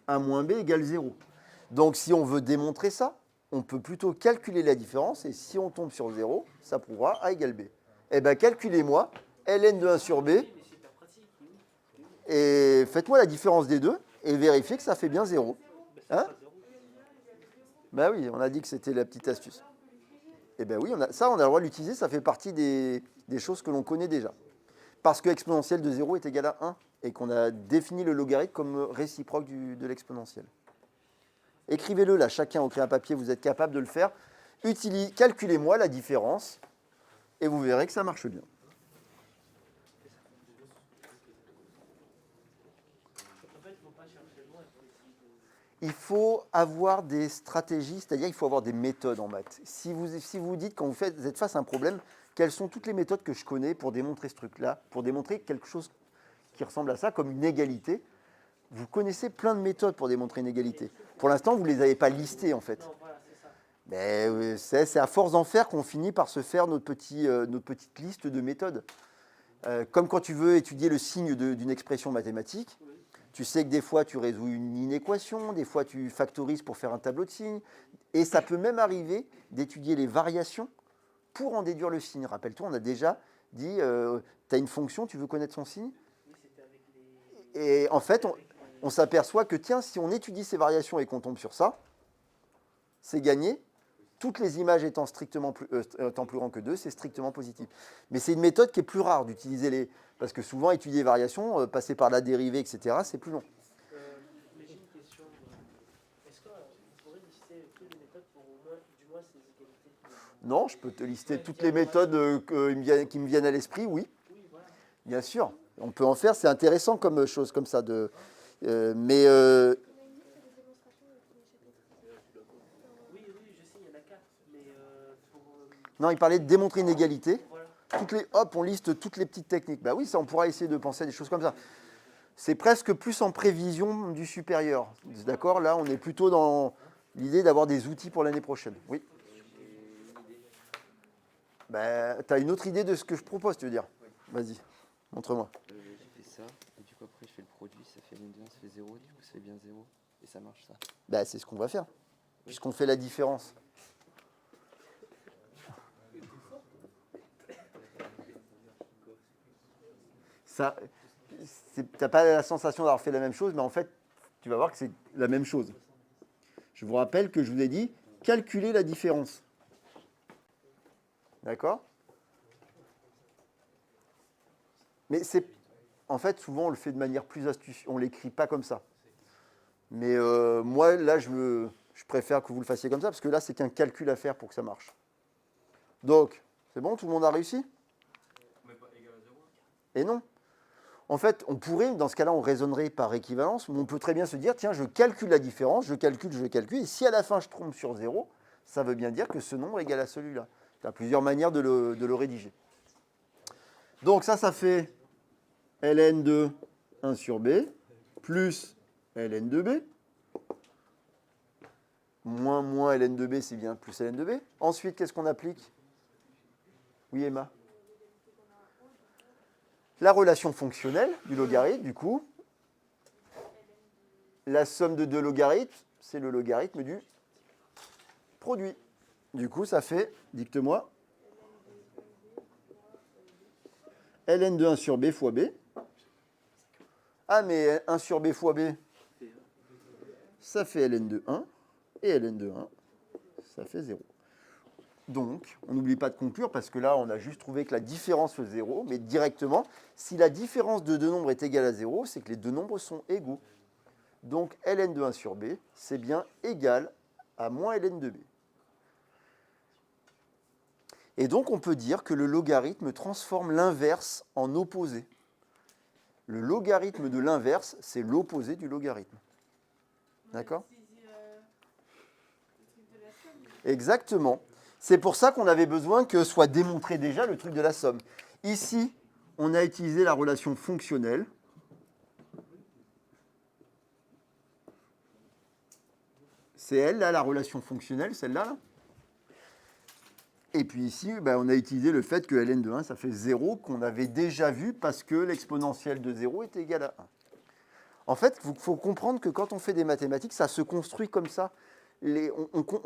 Speaker 1: A moins B égale 0. Donc si on veut démontrer ça, on peut plutôt calculer la différence, et si on tombe sur 0, ça prouvera A égale B. Eh bien, calculez-moi ln de 1 sur B,
Speaker 3: Oui, mais c'est hyper pratique. Oui.
Speaker 1: et faites-moi la différence des deux, et vérifiez que ça fait bien 0. Hein? Ben oui, on a dit que c'était la petite astuce. Eh bien oui, on a le droit de l'utiliser, ça fait partie des choses que l'on connaît déjà. Parce que exponentielle de 0 est égal à 1, et qu'on a défini le logarithme comme réciproque de l'exponentielle. Écrivez-le là, chacun au crayon à papier, vous êtes capable de le faire. Calculez-moi la différence, et vous verrez que ça marche bien.
Speaker 3: En fait, il ne faut pas chercher loin, il faut essayer de...
Speaker 1: Il faut avoir des stratégies, c'est-à-dire il faut avoir des méthodes en maths. Si vous dites, quand vous êtes face à un problème, quelles sont toutes les méthodes que je connais pour démontrer ce truc-là, pour démontrer quelque chose qui ressemble à ça, comme une égalité, vous connaissez plein de méthodes pour démontrer une égalité. Pour l'instant, vous ne les avez pas listées, en fait.
Speaker 3: Non, voilà, c'est ça.
Speaker 1: Mais c'est à force d'en faire qu'on finit par se faire notre petite liste de méthodes. Comme quand tu veux étudier le signe d'une expression mathématique, tu sais que des fois, tu résous une inéquation, des fois, tu factorises pour faire un tableau de signes, et ça peut même arriver d'étudier les variations pour en déduire le signe. Rappelle-toi, on a déjà dit, tu as une fonction, tu veux connaître son signe?
Speaker 3: Oui, c'était avec les...
Speaker 1: Et en fait, on s'aperçoit que, tiens, si on étudie ces variations et qu'on tombe sur ça, c'est gagné. Toutes les images étant plus grand que 2, c'est strictement positif. Mais c'est une méthode qui est plus rare d'utiliser les... Parce que souvent, étudier les variations, passer par la dérivée, etc., c'est plus long.
Speaker 3: Mais j'ai une question. Est-ce qu'on pourrait lister toutes les méthodes pour au moins, du moins ces égalités?
Speaker 1: Non, je peux te lister toutes les méthodes qui me viennent à l'esprit, oui.
Speaker 3: Oui, voilà.
Speaker 1: Bien sûr. On peut en faire, c'est intéressant comme chose comme ça.
Speaker 5: On a une liste de démonstration de tous les chapitres.
Speaker 3: Oui, je sais, il y en a 4. Mais pour...
Speaker 1: Non, il parlait de démontrer une égalité.
Speaker 3: voilà.
Speaker 1: Hop, on liste toutes les petites techniques. Bah oui, ça, on pourra essayer de penser à des choses comme ça. C'est presque plus en prévision du supérieur. D'accord? Là, on est plutôt dans l'idée d'avoir des outils pour l'année prochaine. Oui. Bah, tu as une autre idée de ce que je propose, tu veux dire? Vas-y, montre-moi.
Speaker 4: J'ai fait ça, et du coup après je fais le produit, ça fait ln de 1, ça fait 0, du coup ça fait bien 0, et ça marche ça.
Speaker 1: Bah, c'est ce qu'on va faire, puisqu'on fait la différence. Ça, t'as pas la sensation d'avoir fait la même chose, mais en fait, tu vas voir que c'est la même chose. Je vous rappelle que je vous ai dit, calculer la différence. D'accord? Mais c'est, en fait, souvent on le fait de manière plus astucieuse, on l'écrit pas comme ça. Mais moi, là, je préfère que vous le fassiez comme ça, parce que là, c'est qu'un calcul à faire pour que ça marche. Donc, C'est bon, tout le monde a réussi?
Speaker 6: Mais pas égal à 0.
Speaker 1: Et non. En fait, on pourrait, dans ce cas-là, on raisonnerait par équivalence, mais on peut très bien se dire, tiens, je calcule la différence, je calcule, et si à la fin je trompe sur 0, ça veut bien dire que ce nombre est égal à celui-là. Il y a plusieurs manières de le rédiger. Donc ça fait ln de 1 sur b, plus ln de b, moins ln de b, c'est bien plus ln de b. Ensuite, qu'est-ce qu'on applique? Oui, Emma? La relation fonctionnelle du logarithme, du coup, la somme de deux logarithmes, c'est le logarithme du produit. Du coup, ça fait, dicte-moi, ln de 1 sur b fois b. Ah, mais 1 sur b fois b, ça fait ln de 1, et ln de 1, ça fait 0. Donc, on n'oublie pas de conclure, parce que là, on a juste trouvé que la différence fait 0, mais directement, si la différence de deux nombres est égale à 0, c'est que les deux nombres sont égaux. Donc, ln de 1 sur b, c'est bien égal à moins ln de b. Et donc, on peut dire que le logarithme transforme l'inverse en opposé. Le logarithme de l'inverse, c'est l'opposé du logarithme. D'accord? Exactement. C'est pour ça qu'on avait besoin que soit démontré déjà le truc de la somme. Ici, on a utilisé la relation fonctionnelle. C'est elle, là, la relation fonctionnelle, celle-là. Là. Et puis ici, on a utilisé le fait que ln de 1, ça fait 0, qu'on avait déjà vu parce que l'exponentielle de 0 est égale à 1. En fait, il faut comprendre que quand on fait des mathématiques, ça se construit comme ça. On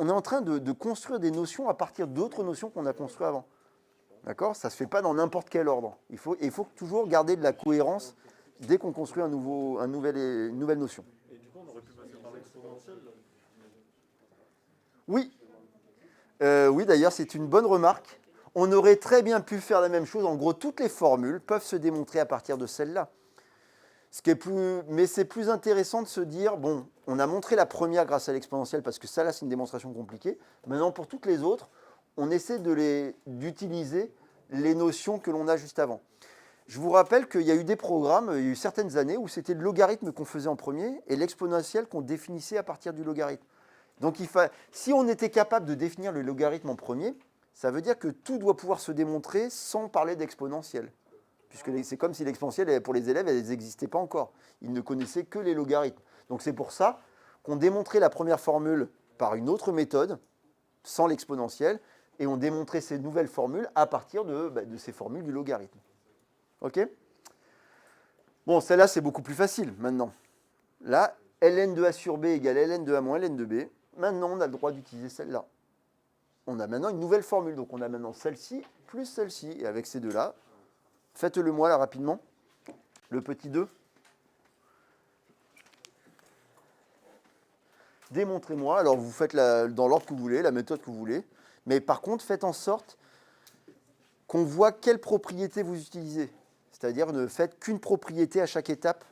Speaker 1: est en train de construire des notions à partir d'autres notions qu'on a construites avant. D'accord? Ça ne se fait pas dans n'importe quel ordre. Il faut toujours garder de la cohérence dès qu'on construit une nouvelle notion.
Speaker 6: Et du coup, on aurait pu passer par l'exponentielle là.
Speaker 1: Oui. Oui, d'ailleurs, c'est une bonne remarque. On aurait très bien pu faire la même chose. En gros, toutes les formules peuvent se démontrer à partir de celle-là. Mais c'est plus intéressant de se dire, bon, on a montré la première grâce à l'exponentielle parce que ça, là, c'est une démonstration compliquée. Maintenant, pour toutes les autres, on essaie d'utiliser les notions que l'on a juste avant. Je vous rappelle qu'il y a eu des programmes, il y a eu certaines années où c'était le logarithme qu'on faisait en premier et l'exponentielle qu'on définissait à partir du logarithme. Donc, si on était capable de définir le logarithme en premier, ça veut dire que tout doit pouvoir se démontrer sans parler d'exponentielle. Puisque c'est comme si l'exponentielle, pour les élèves, elle n'existait pas encore. Ils ne connaissaient que les logarithmes. Donc c'est pour ça qu'on démontrait la première formule par une autre méthode, sans l'exponentielle, et on démontrait ces nouvelles formules à partir de ces formules du logarithme. OK? Bon, celle-là, c'est beaucoup plus facile maintenant. Là, ln de a sur b égale ln de a moins ln de b. Maintenant, on a le droit d'utiliser celle-là. On a maintenant une nouvelle formule. Donc on a maintenant celle-ci plus celle-ci. Et avec ces deux-là, faites-le moi là rapidement. Le petit 2. Démontrez-moi. Alors vous faites dans l'ordre que vous voulez, la méthode que vous voulez. Mais par contre, faites en sorte qu'on voit quelle propriété vous utilisez. C'est-à-dire ne faites qu'une propriété à chaque étape.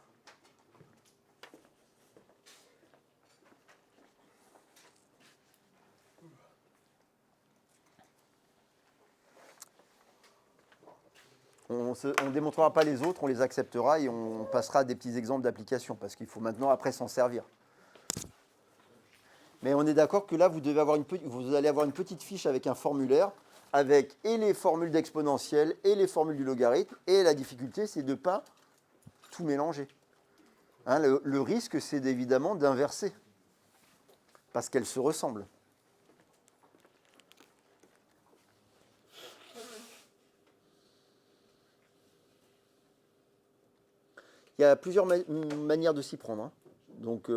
Speaker 1: On ne démontrera pas les autres, on les acceptera et on passera à des petits exemples d'application parce qu'il faut maintenant après s'en servir. Mais on est d'accord que là, vous allez avoir une petite fiche avec un formulaire avec et les formules d'exponentielle et les formules du logarithme. Et la difficulté, c'est de ne pas tout mélanger. Hein, le risque, c'est évidemment d'inverser parce qu'elles se ressemblent. Il y a plusieurs manières de s'y prendre. Hein. Donc,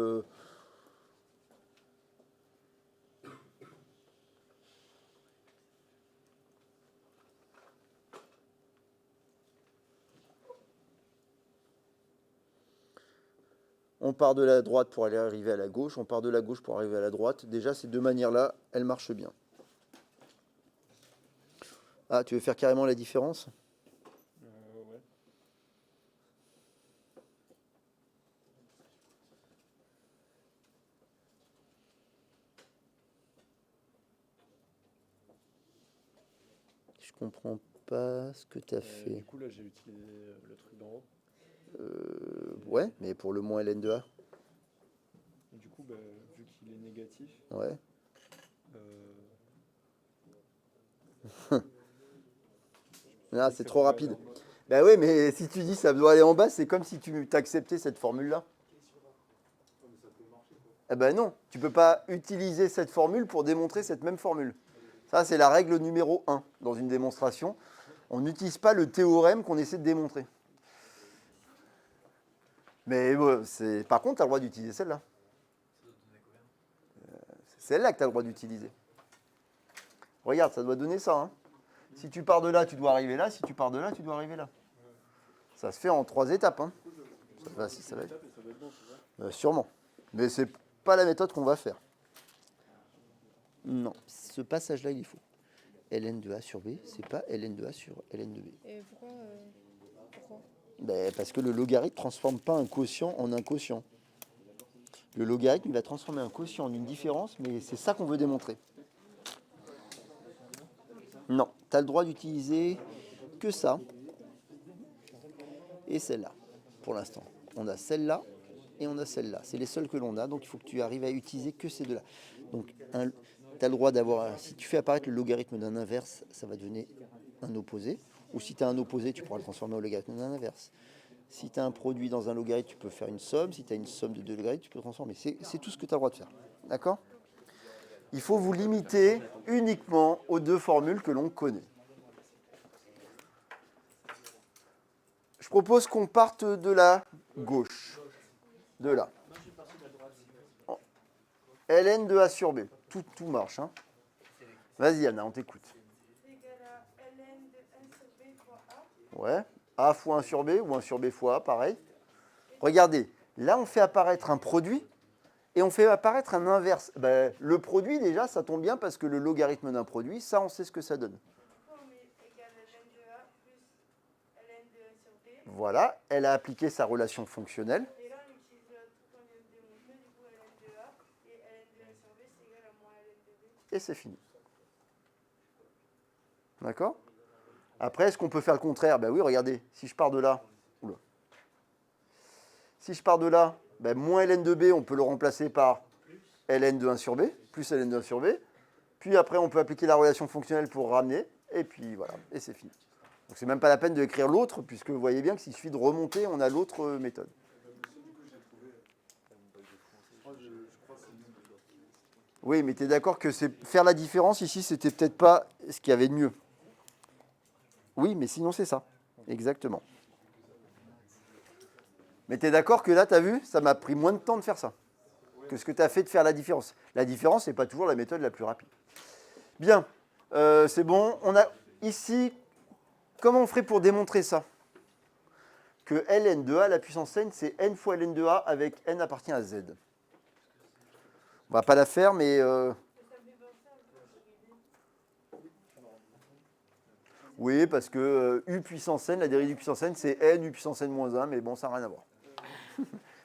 Speaker 1: on part de la droite pour aller arriver à la gauche, on part de la gauche pour arriver à la droite. Déjà, ces deux manières-là, elles marchent bien. Ah, tu veux faire carrément la différence ?
Speaker 6: Ouais.
Speaker 1: Je comprends pas ce que tu as fait.
Speaker 6: Du coup, là, j'ai utilisé le truc d'en haut.
Speaker 1: Ouais, mais pour le moins ln de a.
Speaker 6: Et du coup, bah, vu qu'il est négatif,
Speaker 1: Ouais. Ah, c'est trop rapide. Ben oui, mais si tu dis ça doit aller en bas, c'est comme si tu t'acceptais cette formule-là. Eh ben non, tu peux pas utiliser cette formule pour démontrer cette même formule. Ça, c'est la règle numéro 1 dans une démonstration. On n'utilise pas le théorème qu'on essaie de démontrer. Mais par contre, tu as le droit d'utiliser celle-là. C'est celle-là que tu as le droit d'utiliser. Regarde, ça doit donner ça. Hein. Si tu pars de là, tu dois arriver là. Si tu pars de là, tu dois arriver là. Ça se fait en 3 étapes. Hein. Ça va être... sûrement. Mais c'est pas la méthode qu'on va faire. Non, ce passage-là, il est faux. ln de a sur b, c'est pas ln de a sur ln de b.
Speaker 5: Et pourquoi
Speaker 1: Ben, parce que le logarithme ne transforme pas un quotient en un quotient. Le logarithme, il va transformer un quotient en une différence, mais c'est ça qu'on veut démontrer. Non, tu as le droit d'utiliser que ça et celle-là, pour l'instant. On a celle-là et on a celle-là. C'est les seules que l'on a, donc il faut que tu arrives à utiliser que ces deux-là. Donc, tu as le droit d'avoir... Si tu fais apparaître le logarithme d'un inverse, ça va devenir un opposé. Ou si tu as un opposé, tu pourras le transformer au logarithme d'un inverse. Si tu as un produit dans un logarithme, tu peux faire une somme. Si tu as une somme de deux logarithmes, tu peux le transformer. C'est tout ce que tu as le droit de faire. D'accord ? Il faut vous limiter uniquement aux deux formules que l'on connaît. Je propose qu'on parte de la gauche. De là. ln de a sur b. Tout marche. Hein. Vas-y, Anna, on t'écoute.
Speaker 5: C'est égal à ln de 1 sur b fois a.
Speaker 1: Ouais. A fois 1 sur b ou 1 sur b fois a, pareil. Regardez, là, on fait apparaître un produit et on fait apparaître un inverse. Ben, le produit, déjà, ça tombe bien parce que le logarithme d'un produit, ça, on sait ce que ça donne.
Speaker 5: Pourquoi on met égal à ln de a plus ln de 1 sur b.
Speaker 1: Voilà, elle a appliqué sa relation fonctionnelle.
Speaker 5: Et là, on utilise tout qu'on vient de démontrer, du coup, ln de a et ln de 1 sur b, c'est égal à moins ln de b.
Speaker 1: Et c'est fini. D'accord ? Après, est-ce qu'on peut faire le contraire ? Ben oui, regardez, si je pars de là, oula. Si je pars de là, ben moins ln de b, on peut le remplacer par ln de 1 sur b, plus ln de 1 sur b. Puis après, on peut appliquer la relation fonctionnelle pour ramener, et puis voilà, et c'est fini. Donc c'est même pas la peine d'écrire l'autre, puisque vous voyez bien que s'il suffit de remonter, on a l'autre méthode. Oui, mais tu es d'accord que faire la différence ici, c'était peut-être pas ce qu'il y avait de mieux. Oui, mais sinon c'est ça. Exactement. Mais tu es d'accord que là, tu as vu, ça m'a pris moins de temps de faire ça que ce que tu as fait de faire la différence. La différence, ce n'est pas toujours la méthode la plus rapide. Bien, c'est bon. On a ici, comment on ferait pour démontrer ça ? Que ln de a à la puissance n, c'est n fois ln de a avec n appartient à z. On va pas la faire, mais... Oui, parce que u puissance n, la dérivée du puissance n, c'est n u puissance n moins 1, mais bon, ça n'a rien à voir.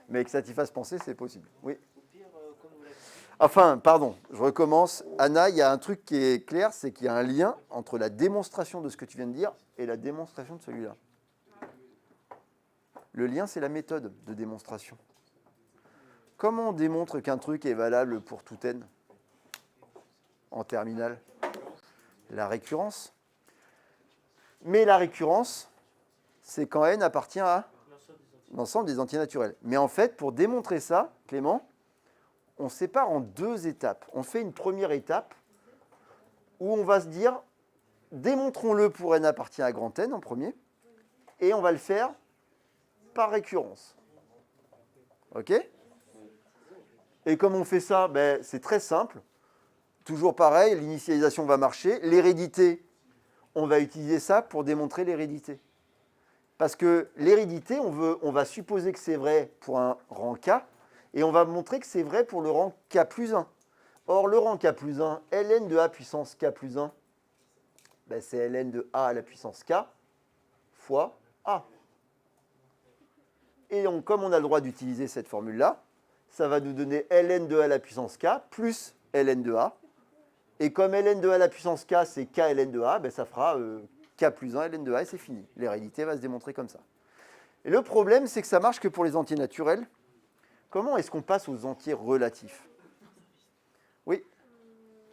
Speaker 1: Mais que ça t'y fasse penser, c'est possible. Oui. Enfin, pardon, je recommence. Anna, il y a un truc qui est clair, c'est qu'il y a un lien entre la démonstration de ce que tu viens de dire et la démonstration de celui-là. Le lien, c'est la méthode de démonstration. Comment on démontre qu'un truc est valable pour tout n en terminale ? La récurrence. Mais la récurrence, c'est quand n appartient à l'ensemble des entiers naturels. Mais en fait, pour démontrer ça, Clément, on sépare en deux étapes. On fait une première étape où on va se dire, démontrons-le pour n appartient à grand N en premier, et on va le faire par récurrence. OK ? Et comme on fait ça, ben, c'est très simple. Toujours pareil, l'initialisation va marcher. L'hérédité, on va utiliser ça pour démontrer l'hérédité. Parce que l'hérédité, on va supposer que c'est vrai pour un rang K, et on va montrer que c'est vrai pour le rang K plus 1. Or, le rang K plus 1, ln de A puissance K plus 1, ben c'est ln de A à la puissance K fois A. Et donc, comme on a le droit d'utiliser cette formule-là, ça va nous donner ln de A à la puissance K plus ln de A. Et comme ln de a à la puissance k, c'est k ln de a, ben ça fera k plus 1 ln de a et c'est fini. L'hérédité va se démontrer comme ça. Et le problème, c'est que ça marche que pour les entiers naturels. Comment est-ce qu'on passe aux entiers relatifs? Oui?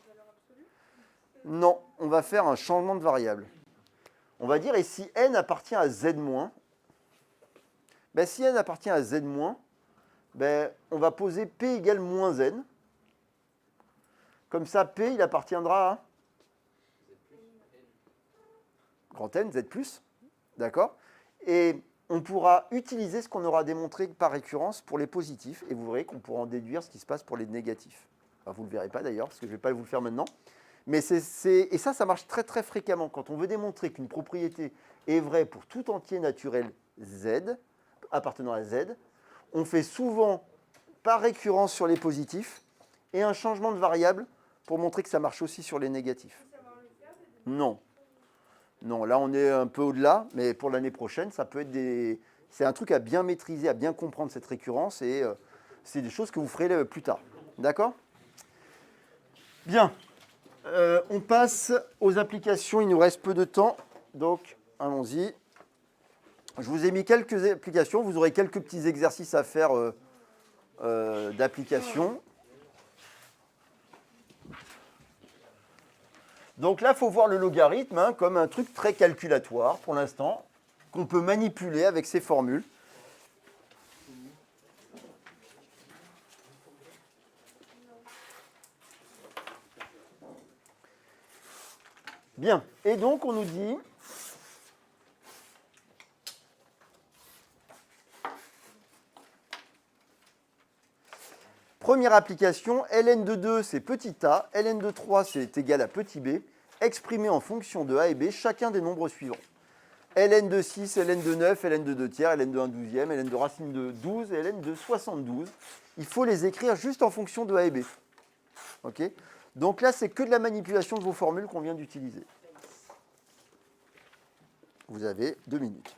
Speaker 5: Valeur absolue.
Speaker 1: Non, on va faire un changement de variable. On va dire, et si n appartient à z-, ben, si n appartient à z-, ben, on va poser p égale moins n. Comme ça, p, il appartiendra à grand N, z+, d'accord? Et on pourra utiliser ce qu'on aura démontré par récurrence pour les positifs, et vous verrez qu'on pourra en déduire ce qui se passe pour les négatifs. Enfin, vous ne le verrez pas d'ailleurs, parce que je ne vais pas vous le faire maintenant. Mais et ça marche très très fréquemment. Quand on veut démontrer qu'une propriété est vraie pour tout entier naturel z, appartenant à z, on fait souvent par récurrence sur les positifs, et un changement de variable pour montrer que ça marche aussi sur les négatifs. Non. Non, là on est un peu au-delà, mais pour l'année prochaine, ça peut être des... C'est un truc à bien maîtriser, à bien comprendre cette récurrence, et c'est des choses que vous ferez plus tard. D'accord? Bien. On passe aux applications, il nous reste peu de temps, donc allons-y. Je vous ai mis quelques applications, vous aurez quelques petits exercices à faire d'application. Donc là, il faut voir le logarithme comme un truc très calculatoire pour l'instant, qu'on peut manipuler avec ces formules. Bien, et donc on nous dit... Première application, ln de 2 c'est petit a, ln de 3 c'est égal à petit b, exprimé en fonction de a et b, chacun des nombres suivants. ln de 6, ln de 9, ln de 2 tiers, ln de 1 douzième, ln de racine de 12 et ln de 72. Il faut les écrire juste en fonction de a et b. Okay, donc là, c'est que de la manipulation de vos formules qu'on vient d'utiliser. Vous avez 2 minutes.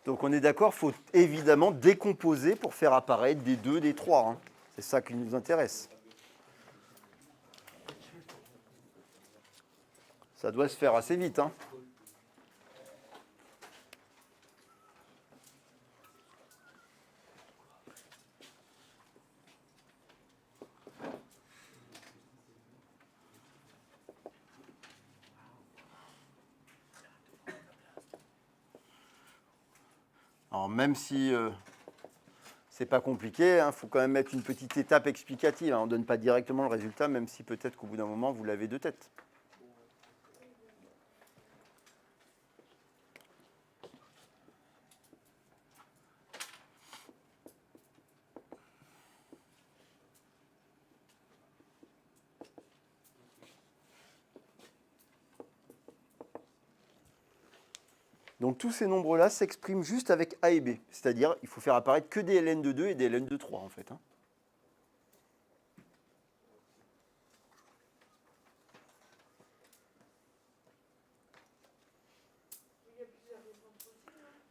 Speaker 1: Donc on est d'accord, il faut évidemment décomposer pour faire apparaître des 2, des 3. Hein. C'est ça qui nous intéresse. Ça doit se faire assez vite. Hein. Alors même si c'est pas compliqué, il faut quand même mettre une petite étape explicative. Hein. On ne donne pas directement le résultat, même si peut-être qu'au bout d'un moment, vous l'avez de tête. Donc tous ces nombres-là s'expriment juste avec a et b. C'est-à-dire il faut faire apparaître que des ln de 2 et des ln de 3 en fait. Hein.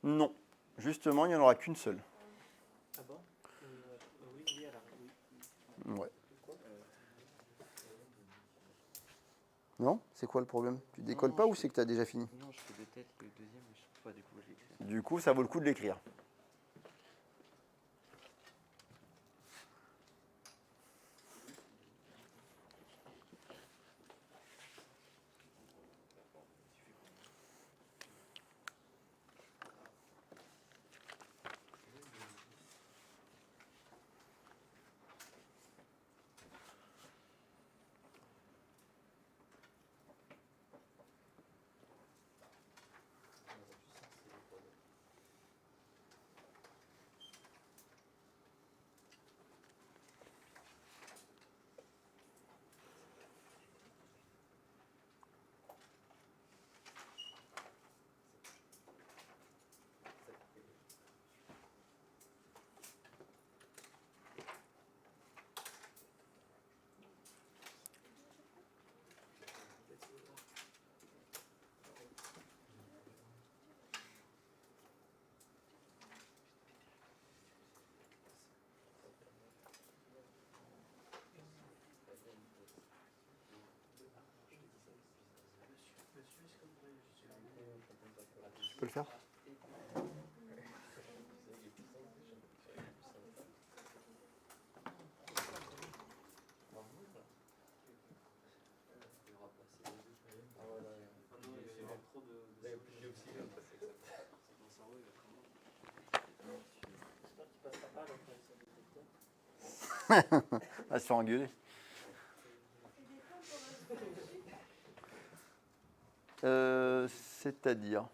Speaker 1: Non, justement, il n'y en aura qu'une seule.
Speaker 3: Ah bon? Oui, oui, alors, oui.
Speaker 1: Ouais. Non? C'est quoi le problème? Tu décolles pas ou c'est que tu as déjà fini?
Speaker 4: Non, je fais de tête le deuxième, mais je trouve pas, du coup, j'ai écrit.
Speaker 1: Du coup, ça vaut le coup de l'écrire. peux le faire? Ah, se faire engueuler. C'est-à-dire?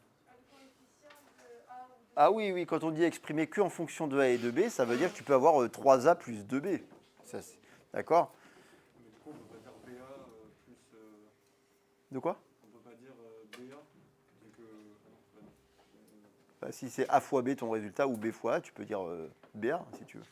Speaker 1: Ah oui, oui, quand on dit exprimer que en fonction de A et de B, ça veut dire que tu peux avoir 3A plus 2B. D'accord?
Speaker 6: Mais du coup, on peut pas dire BA plus.
Speaker 1: De quoi?
Speaker 6: On peut pas dire BA, vu que.
Speaker 1: Bah, si c'est A fois B ton résultat ou B fois A, tu peux dire BA si tu veux.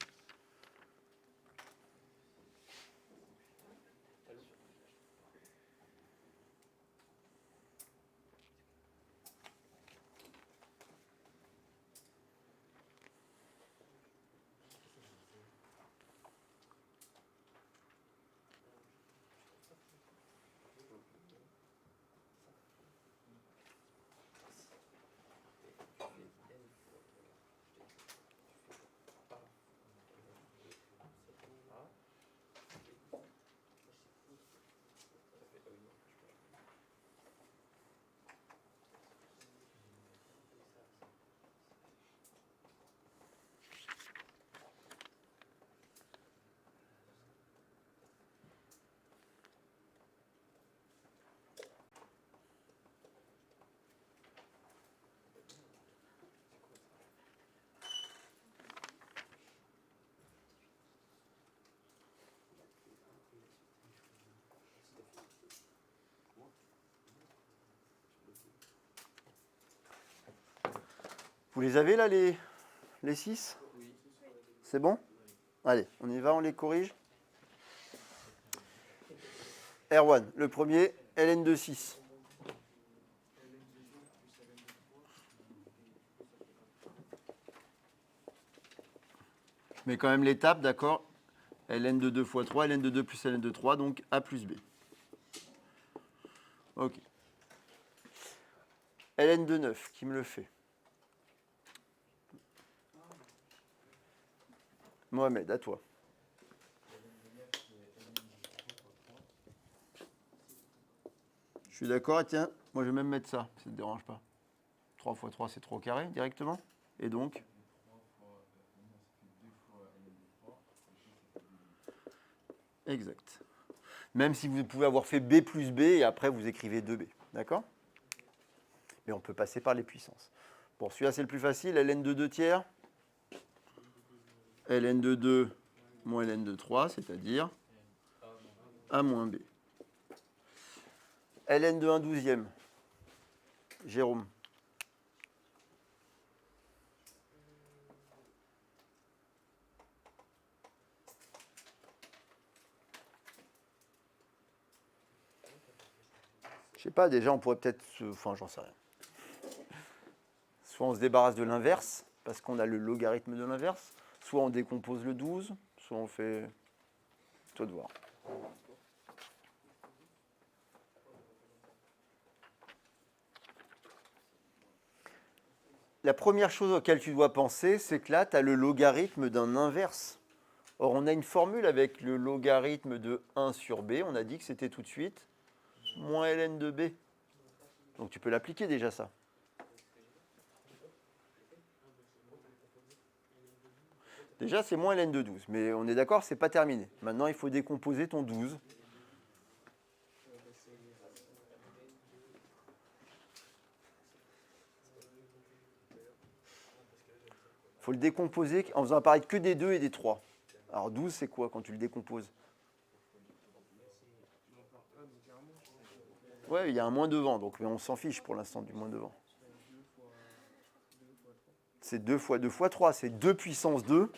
Speaker 1: Vous les avez là, les 6? C'est bon? Allez, on y va, on les corrige. Erwan, le premier, ln de 6. Je mets quand même l'étape, d'accord? ln de 2 fois 3, ln de 2 plus ln de 3, donc A plus B. Ok. ln de 9, qui me le fait? Mohamed, à toi. Je suis d'accord, et tiens, moi je vais même mettre ça, ça ne te dérange pas. 3 fois 3, c'est 3 au carré directement. Et donc exact. Même si vous pouvez avoir fait B plus B et après vous écrivez 2B. D'accord? Mais on peut passer par les puissances. Bon, celui-là c'est le plus facile. ln de 2 tiers. ln de 2 moins ln de 3, c'est-à-dire A moins B. ln de 1 douzième. Jérôme. Je sais pas, déjà on pourrait peut-être... Enfin, j'en sais rien. Soit on se débarrasse de l'inverse, parce qu'on a le logarithme de l'inverse, soit on décompose le 12, soit on fait... Toi de voir. La première chose auquel tu dois penser, c'est que là, tu as le logarithme d'un inverse. Or, on a une formule avec le logarithme de 1 sur b. On a dit que c'était tout de suite moins ln de b. Donc, tu peux l'appliquer déjà, ça. Déjà, c'est moins ln de 12. Mais on est d'accord, c'est pas terminé. Maintenant, il faut décomposer ton 12. Il faut le décomposer en faisant apparaître que des 2 et des 3. Alors 12, c'est quoi quand tu le décomposes? Ouais, il y a un moins devant, donc mais on s'en fiche pour l'instant du moins devant. C'est 2 fois 2 fois 3, c'est 2 puissance 2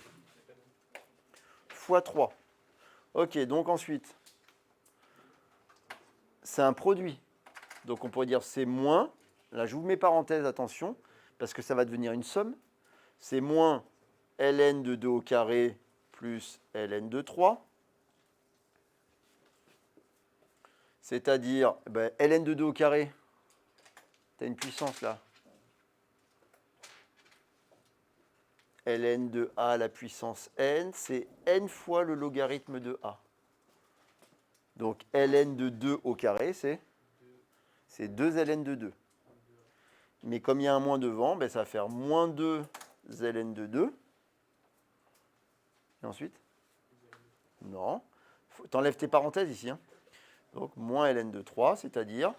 Speaker 1: fois 3. Ok, donc ensuite, c'est un produit. Donc on pourrait dire c'est moins, là je vous mets parenthèse, attention, parce que ça va devenir une somme. C'est moins ln de 2 au carré plus ln de 3. C'est-à-dire, ln de 2 au carré, tu as une puissance là. ln de a à la puissance n, c'est n fois le logarithme de a. Donc ln de 2 au carré, c'est 2 ln de 2. Mais comme il y a un moins devant, ben ça va faire moins 2 ln de 2. Et ensuite? Non. T'enlèves tes parenthèses ici. Hein. Donc moins ln de 3, c'est-à-dire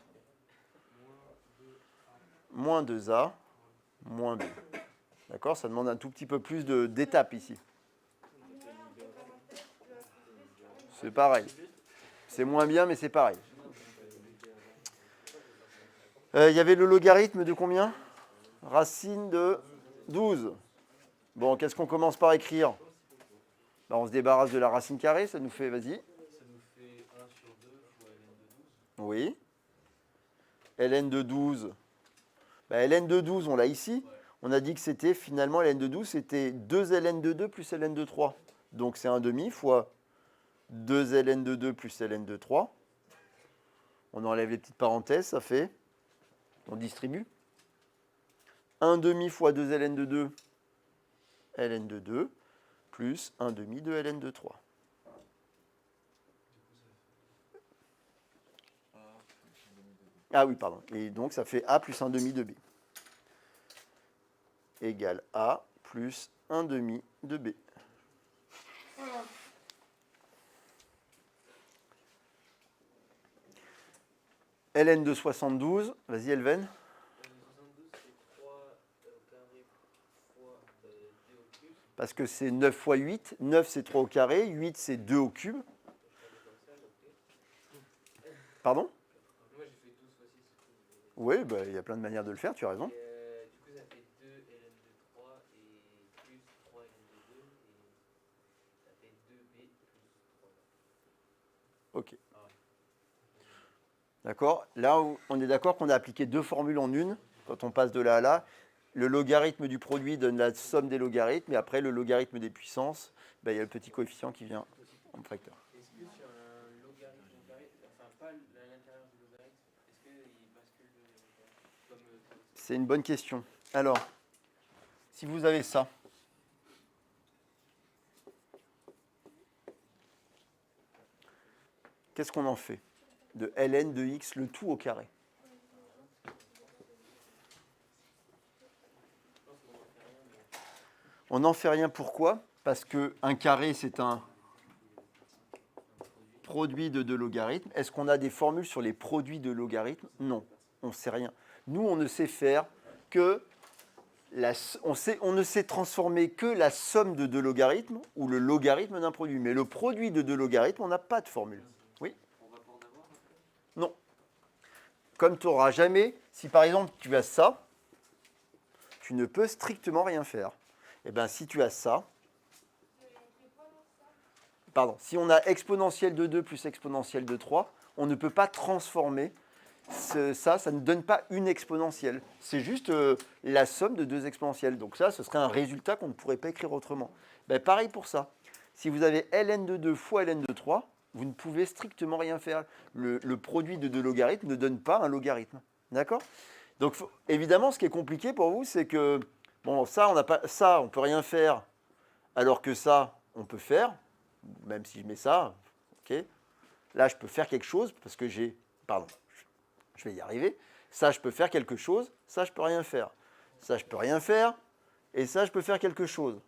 Speaker 1: moins 2a, moins b. D'accord? Ça demande un tout petit peu plus d'étapes ici. C'est pareil. C'est moins bien, mais c'est pareil. Il y avait le logarithme de combien? Racine de 12. Bon, qu'est-ce qu'on commence par écrire? Ben, on se débarrasse de la racine carrée, ça nous fait, vas-y.
Speaker 2: Ça nous fait 1 sur 2 fois ln de 12.
Speaker 1: Oui. ln de 12. Ben, ln de 12, on l'a ici. On a dit que c'était finalement ln de 12, c'était 2 ln de 2 plus ln de 3. Donc c'est 1/2 fois 2 ln de 2 plus ln de 3. On enlève les petites parenthèses, ça fait... On distribue. 1/2 fois 2 ln de 2, ln de 2, plus 1/2 de ln de 3. Ah oui, pardon. Et donc ça fait a plus 1/2 de b. Égale a plus 1/2 de b. ln de 72, vas-y Elven.
Speaker 2: ln de 72, c'est 3 au carré fois 2 au cube.
Speaker 1: Parce que c'est 9 fois 8. 9 c'est 3 au carré, 8 c'est 2 au cube. Pardon?
Speaker 2: Moi j'ai fait 12 fois 6.
Speaker 1: Oui, bah, il y a plein de manières de le faire, tu as raison.
Speaker 2: Du coup ça fait 2 ln de 3 et plus 3 ln de 2 et ça fait 2b plus 3.
Speaker 1: Ok. D'accord. Là, on est d'accord qu'on a appliqué deux formules en une. Quand on passe de là à là, le logarithme du produit donne la somme des logarithmes, et après le logarithme des puissances, ben, il y a le petit coefficient qui vient en facteur.
Speaker 2: Est-ce que sur un logarithme au carré, enfin pas à l'intérieur du logarithme, est-ce qu'il bascule comme...
Speaker 1: C'est une bonne question. Alors, si vous avez ça, qu'est-ce qu'on en fait de ln de x, le tout au carré? On n'en fait rien, pourquoi? Parce qu'un carré, c'est un produit de deux logarithmes. Est-ce qu'on a des formules sur les produits de logarithmes? Non, on ne sait rien. Nous, on ne sait faire que... on ne sait transformer que la somme de deux logarithmes ou le logarithme d'un produit. Mais le produit de deux logarithmes, on n'a pas de formule. Oui? Non. Comme tu n'auras jamais... Si par exemple, tu as ça, tu ne peux strictement rien faire. Eh bien, si tu as ça... Pardon. Si on a exponentielle de 2 plus exponentielle de 3, on ne peut pas transformer ça ne donne pas une exponentielle. C'est juste la somme de deux exponentielles. Donc ça, ce serait un résultat qu'on ne pourrait pas écrire autrement. Ben, pareil pour ça. Si vous avez ln de 2 fois ln de 3, vous ne pouvez strictement rien faire. Le produit de deux logarithmes ne donne pas un logarithme. D'accord? Donc évidemment, ce qui est compliqué pour vous, c'est que bon, ça, on ne peut rien faire, alors que ça, on peut faire, même si je mets ça. Okay. Là, je peux faire quelque chose parce que j'ai... Pardon. Je vais y arriver. Ça, je peux faire quelque chose. Ça, je peux rien faire. Ça, je peux rien faire. Et ça, je peux faire quelque chose.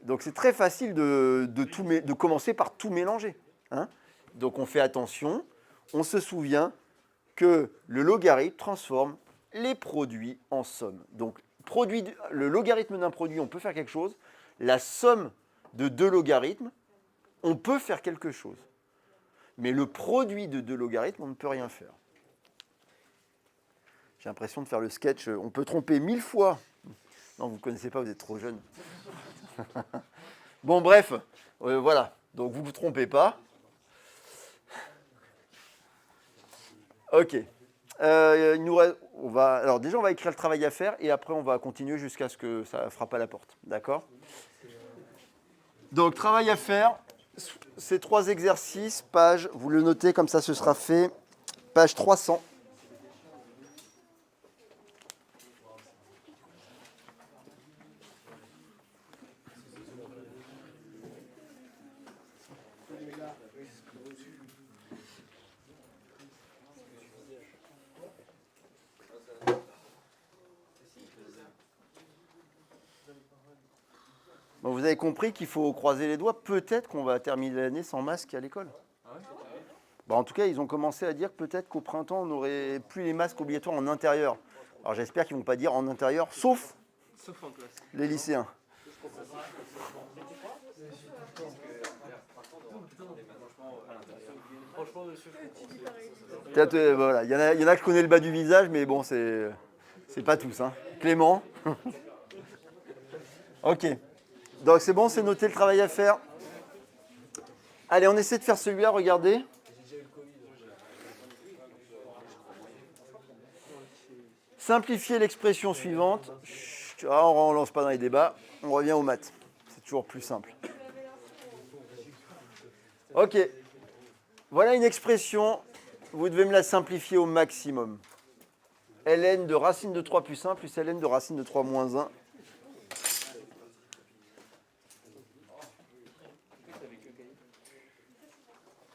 Speaker 1: Donc, c'est très facile de commencer par tout mélanger. Hein? Donc, on fait attention. On se souvient que le logarithme transforme les produits en somme. Donc, le logarithme d'un produit, on peut faire quelque chose. La somme de deux logarithmes, on peut faire quelque chose. Mais le produit de deux logarithmes, on ne peut rien faire. J'ai l'impression de faire le sketch. On peut tromper 1000 fois. Non, vous ne connaissez pas, vous êtes trop jeune. Bon, bref, voilà. Donc, vous ne vous trompez pas. OK. Alors, déjà, on va écrire le travail à faire et après, on va continuer jusqu'à ce que ça ne frappe à la porte. D'accord? Donc, travail à faire. Ces trois exercices, vous le notez comme ça, ce sera fait, page 300. Donc vous avez compris qu'il faut croiser les doigts. Peut-être qu'on va terminer l'année sans masque à l'école. Bah, en tout cas, ils ont commencé à dire peut-être qu'au printemps, on n'aurait plus les masques obligatoires en intérieur. Alors j'espère qu'ils ne vont pas dire en intérieur, sauf
Speaker 3: en classe.
Speaker 1: les lycéens.
Speaker 3: Franchement, monsieur,
Speaker 1: Peut-être, voilà. Il y en a que je connais le bas du visage, mais bon, c'est pas tous. Hein. Clément. Ok. Donc c'est bon, c'est noté le travail à faire. Allez, on essaie de faire celui-là, regardez. Simplifier l'expression suivante. Chut, on ne lance pas dans les débats. On revient aux maths. C'est toujours plus simple. Ok. Voilà une expression. Vous devez me la simplifier au maximum. ln de racine de 3 plus 1 plus ln de racine de 3 moins 1.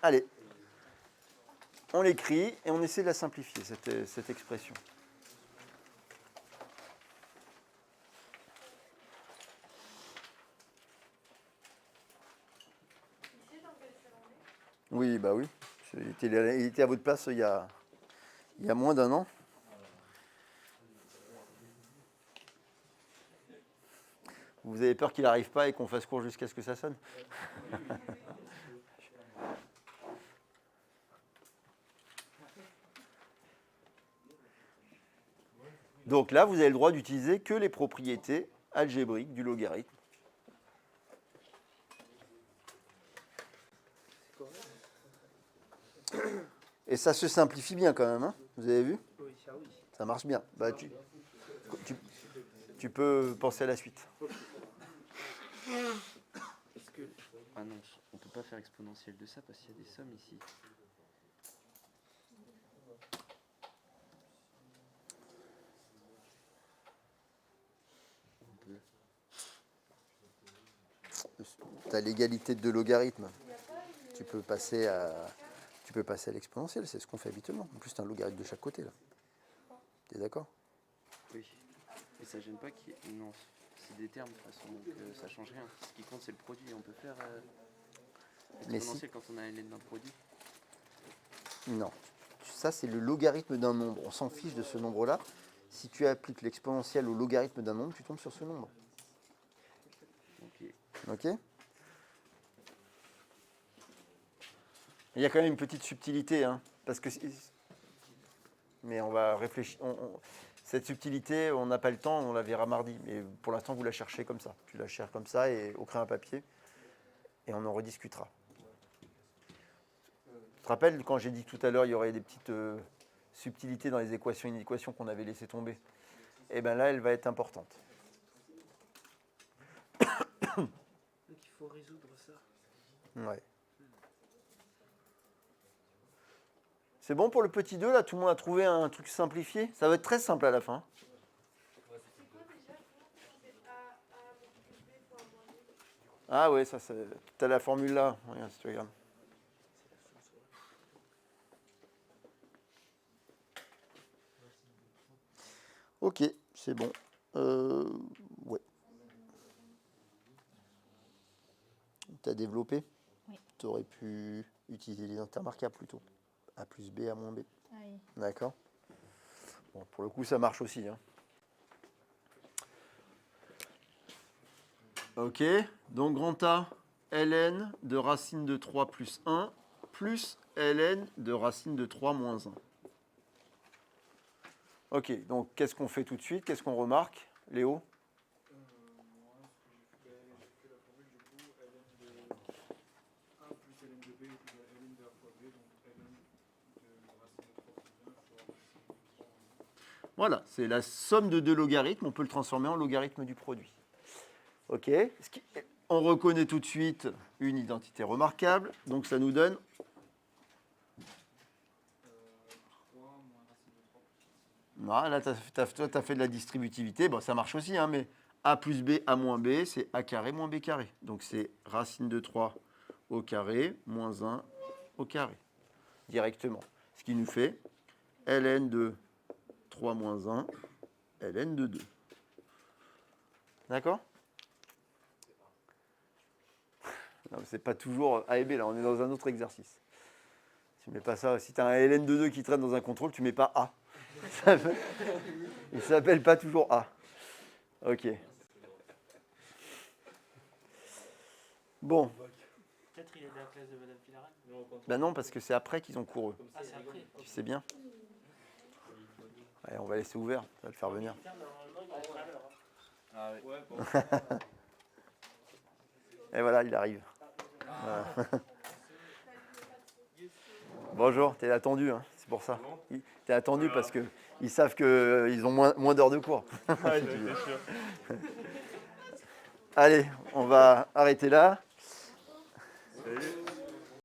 Speaker 1: Allez. On l'écrit et on essaie de la simplifier, cette expression. Oui, bah oui. Il était à votre place il y a moins d'un an. Vous avez peur qu'il n'arrive pas et qu'on fasse court jusqu'à ce que ça sonne? Donc là, vous avez le droit d'utiliser que les propriétés algébriques du logarithme. Et ça se simplifie bien quand même, hein, vous avez vu?
Speaker 3: oui, ça oui.
Speaker 1: Ça marche bien. Bah, tu peux penser à la suite.
Speaker 4: Est-ce que... Ah non, on peut pas faire exponentielle de ça parce qu'il y a des sommes ici. On peut.
Speaker 1: Tu as l'égalité de deux logarithmes. Tu peux passer à l'exponentielle, c'est ce qu'on fait habituellement. En plus, tu as un logarithme de chaque côté, là. Tu es d'accord?
Speaker 4: Oui. Et ça gêne pas qu'il y ait... Non, c'est des termes de toute façon, donc ça change rien. Ce qui compte, c'est le produit. On peut faire exponentielle quand on a ln d'un produit.
Speaker 1: Non. Ça, c'est le logarithme d'un nombre. On s'en fiche de ce nombre-là. Si tu appliques l'exponentielle au logarithme d'un nombre, tu tombes sur ce nombre.
Speaker 4: Ok.
Speaker 1: Ok? Il y a quand même une petite subtilité, hein, parce que... Mais on va réfléchir. Cette subtilité, on n'a pas le temps, on la verra mardi. Mais pour l'instant, vous la cherchez comme ça. Tu la cherches comme ça et au crayon à papier. Et on en rediscutera. Tu te rappelles, quand j'ai dit tout à l'heure, il y aurait des petites subtilités dans les équations, une équation qu'on avait laissé tomber. Et bien là, elle va être importante.
Speaker 3: Donc il faut résoudre ça.
Speaker 1: Ouais. C'est bon pour le petit 2, là? Tout le monde a trouvé un truc simplifié? Ça va être très simple à la fin.
Speaker 5: C'est quoi déjà? C'est A plus B fois moins B.
Speaker 1: Ah ouais, ça, tu as la formule là. Regarde, si tu regardes. Ok, c'est bon. Ouais. Tu as développé?
Speaker 7: Oui.
Speaker 1: Tu aurais pu utiliser les intermarquables plutôt. A plus B, A moins B.
Speaker 7: Ah oui.
Speaker 1: D'accord. Bon, pour le coup, ça marche aussi. Hein. Ok, donc grand A, ln de racine de 3 plus 1 plus ln de racine de 3 moins 1. Ok, donc qu'est-ce qu'on fait tout de suite? Qu'est-ce qu'on remarque, Léo?
Speaker 6: Moi, ce que j'ai fait la formule du coup, ln de 1 plus ln de b égale ln de a fois b, donc ln de racine de 3 plus 1 fois racine de 3 moins 1.
Speaker 1: Voilà, c'est la somme de deux logarithmes, on peut le transformer en logarithme du produit. Ok, on reconnaît tout de suite une identité remarquable, donc ça nous donne
Speaker 6: 3 moins racine de 3 plus 1.
Speaker 1: non, là, toi, tu as fait de la distributivité. Bon, ça marche aussi, hein, mais A plus B, A moins B, c'est A carré moins B carré. Donc, c'est racine de 3 au carré moins 1 au carré, directement. Ce qui nous fait ln de 3 moins 1, ln de 2. D'accord? Non, c'est pas toujours A et B, là, on est dans un autre exercice. Tu mets pas ça. Si tu as un ln de 2 qui traîne dans un contrôle, tu mets pas A. Il s'appelle pas toujours A. Ok. Bon.
Speaker 3: Peut-être il est dans la classe de Madame Filaret.
Speaker 1: Ben non, parce que c'est après qu'ils ont cours, eux.
Speaker 3: Ah, c'est après.
Speaker 1: Tu sais bien. Ouais, on va laisser ouvert, ça va le faire venir.
Speaker 3: Normalement, il va être à l'heure.
Speaker 2: Ah oui.
Speaker 6: Ouais, bon.
Speaker 1: Et voilà, il arrive. Voilà. Bonjour, t'es attendu, hein, c'est pour ça. T'es attendu parce qu'ils savent qu'ils ont moins d'heures de cours. Allez, on va arrêter là.
Speaker 2: Salut.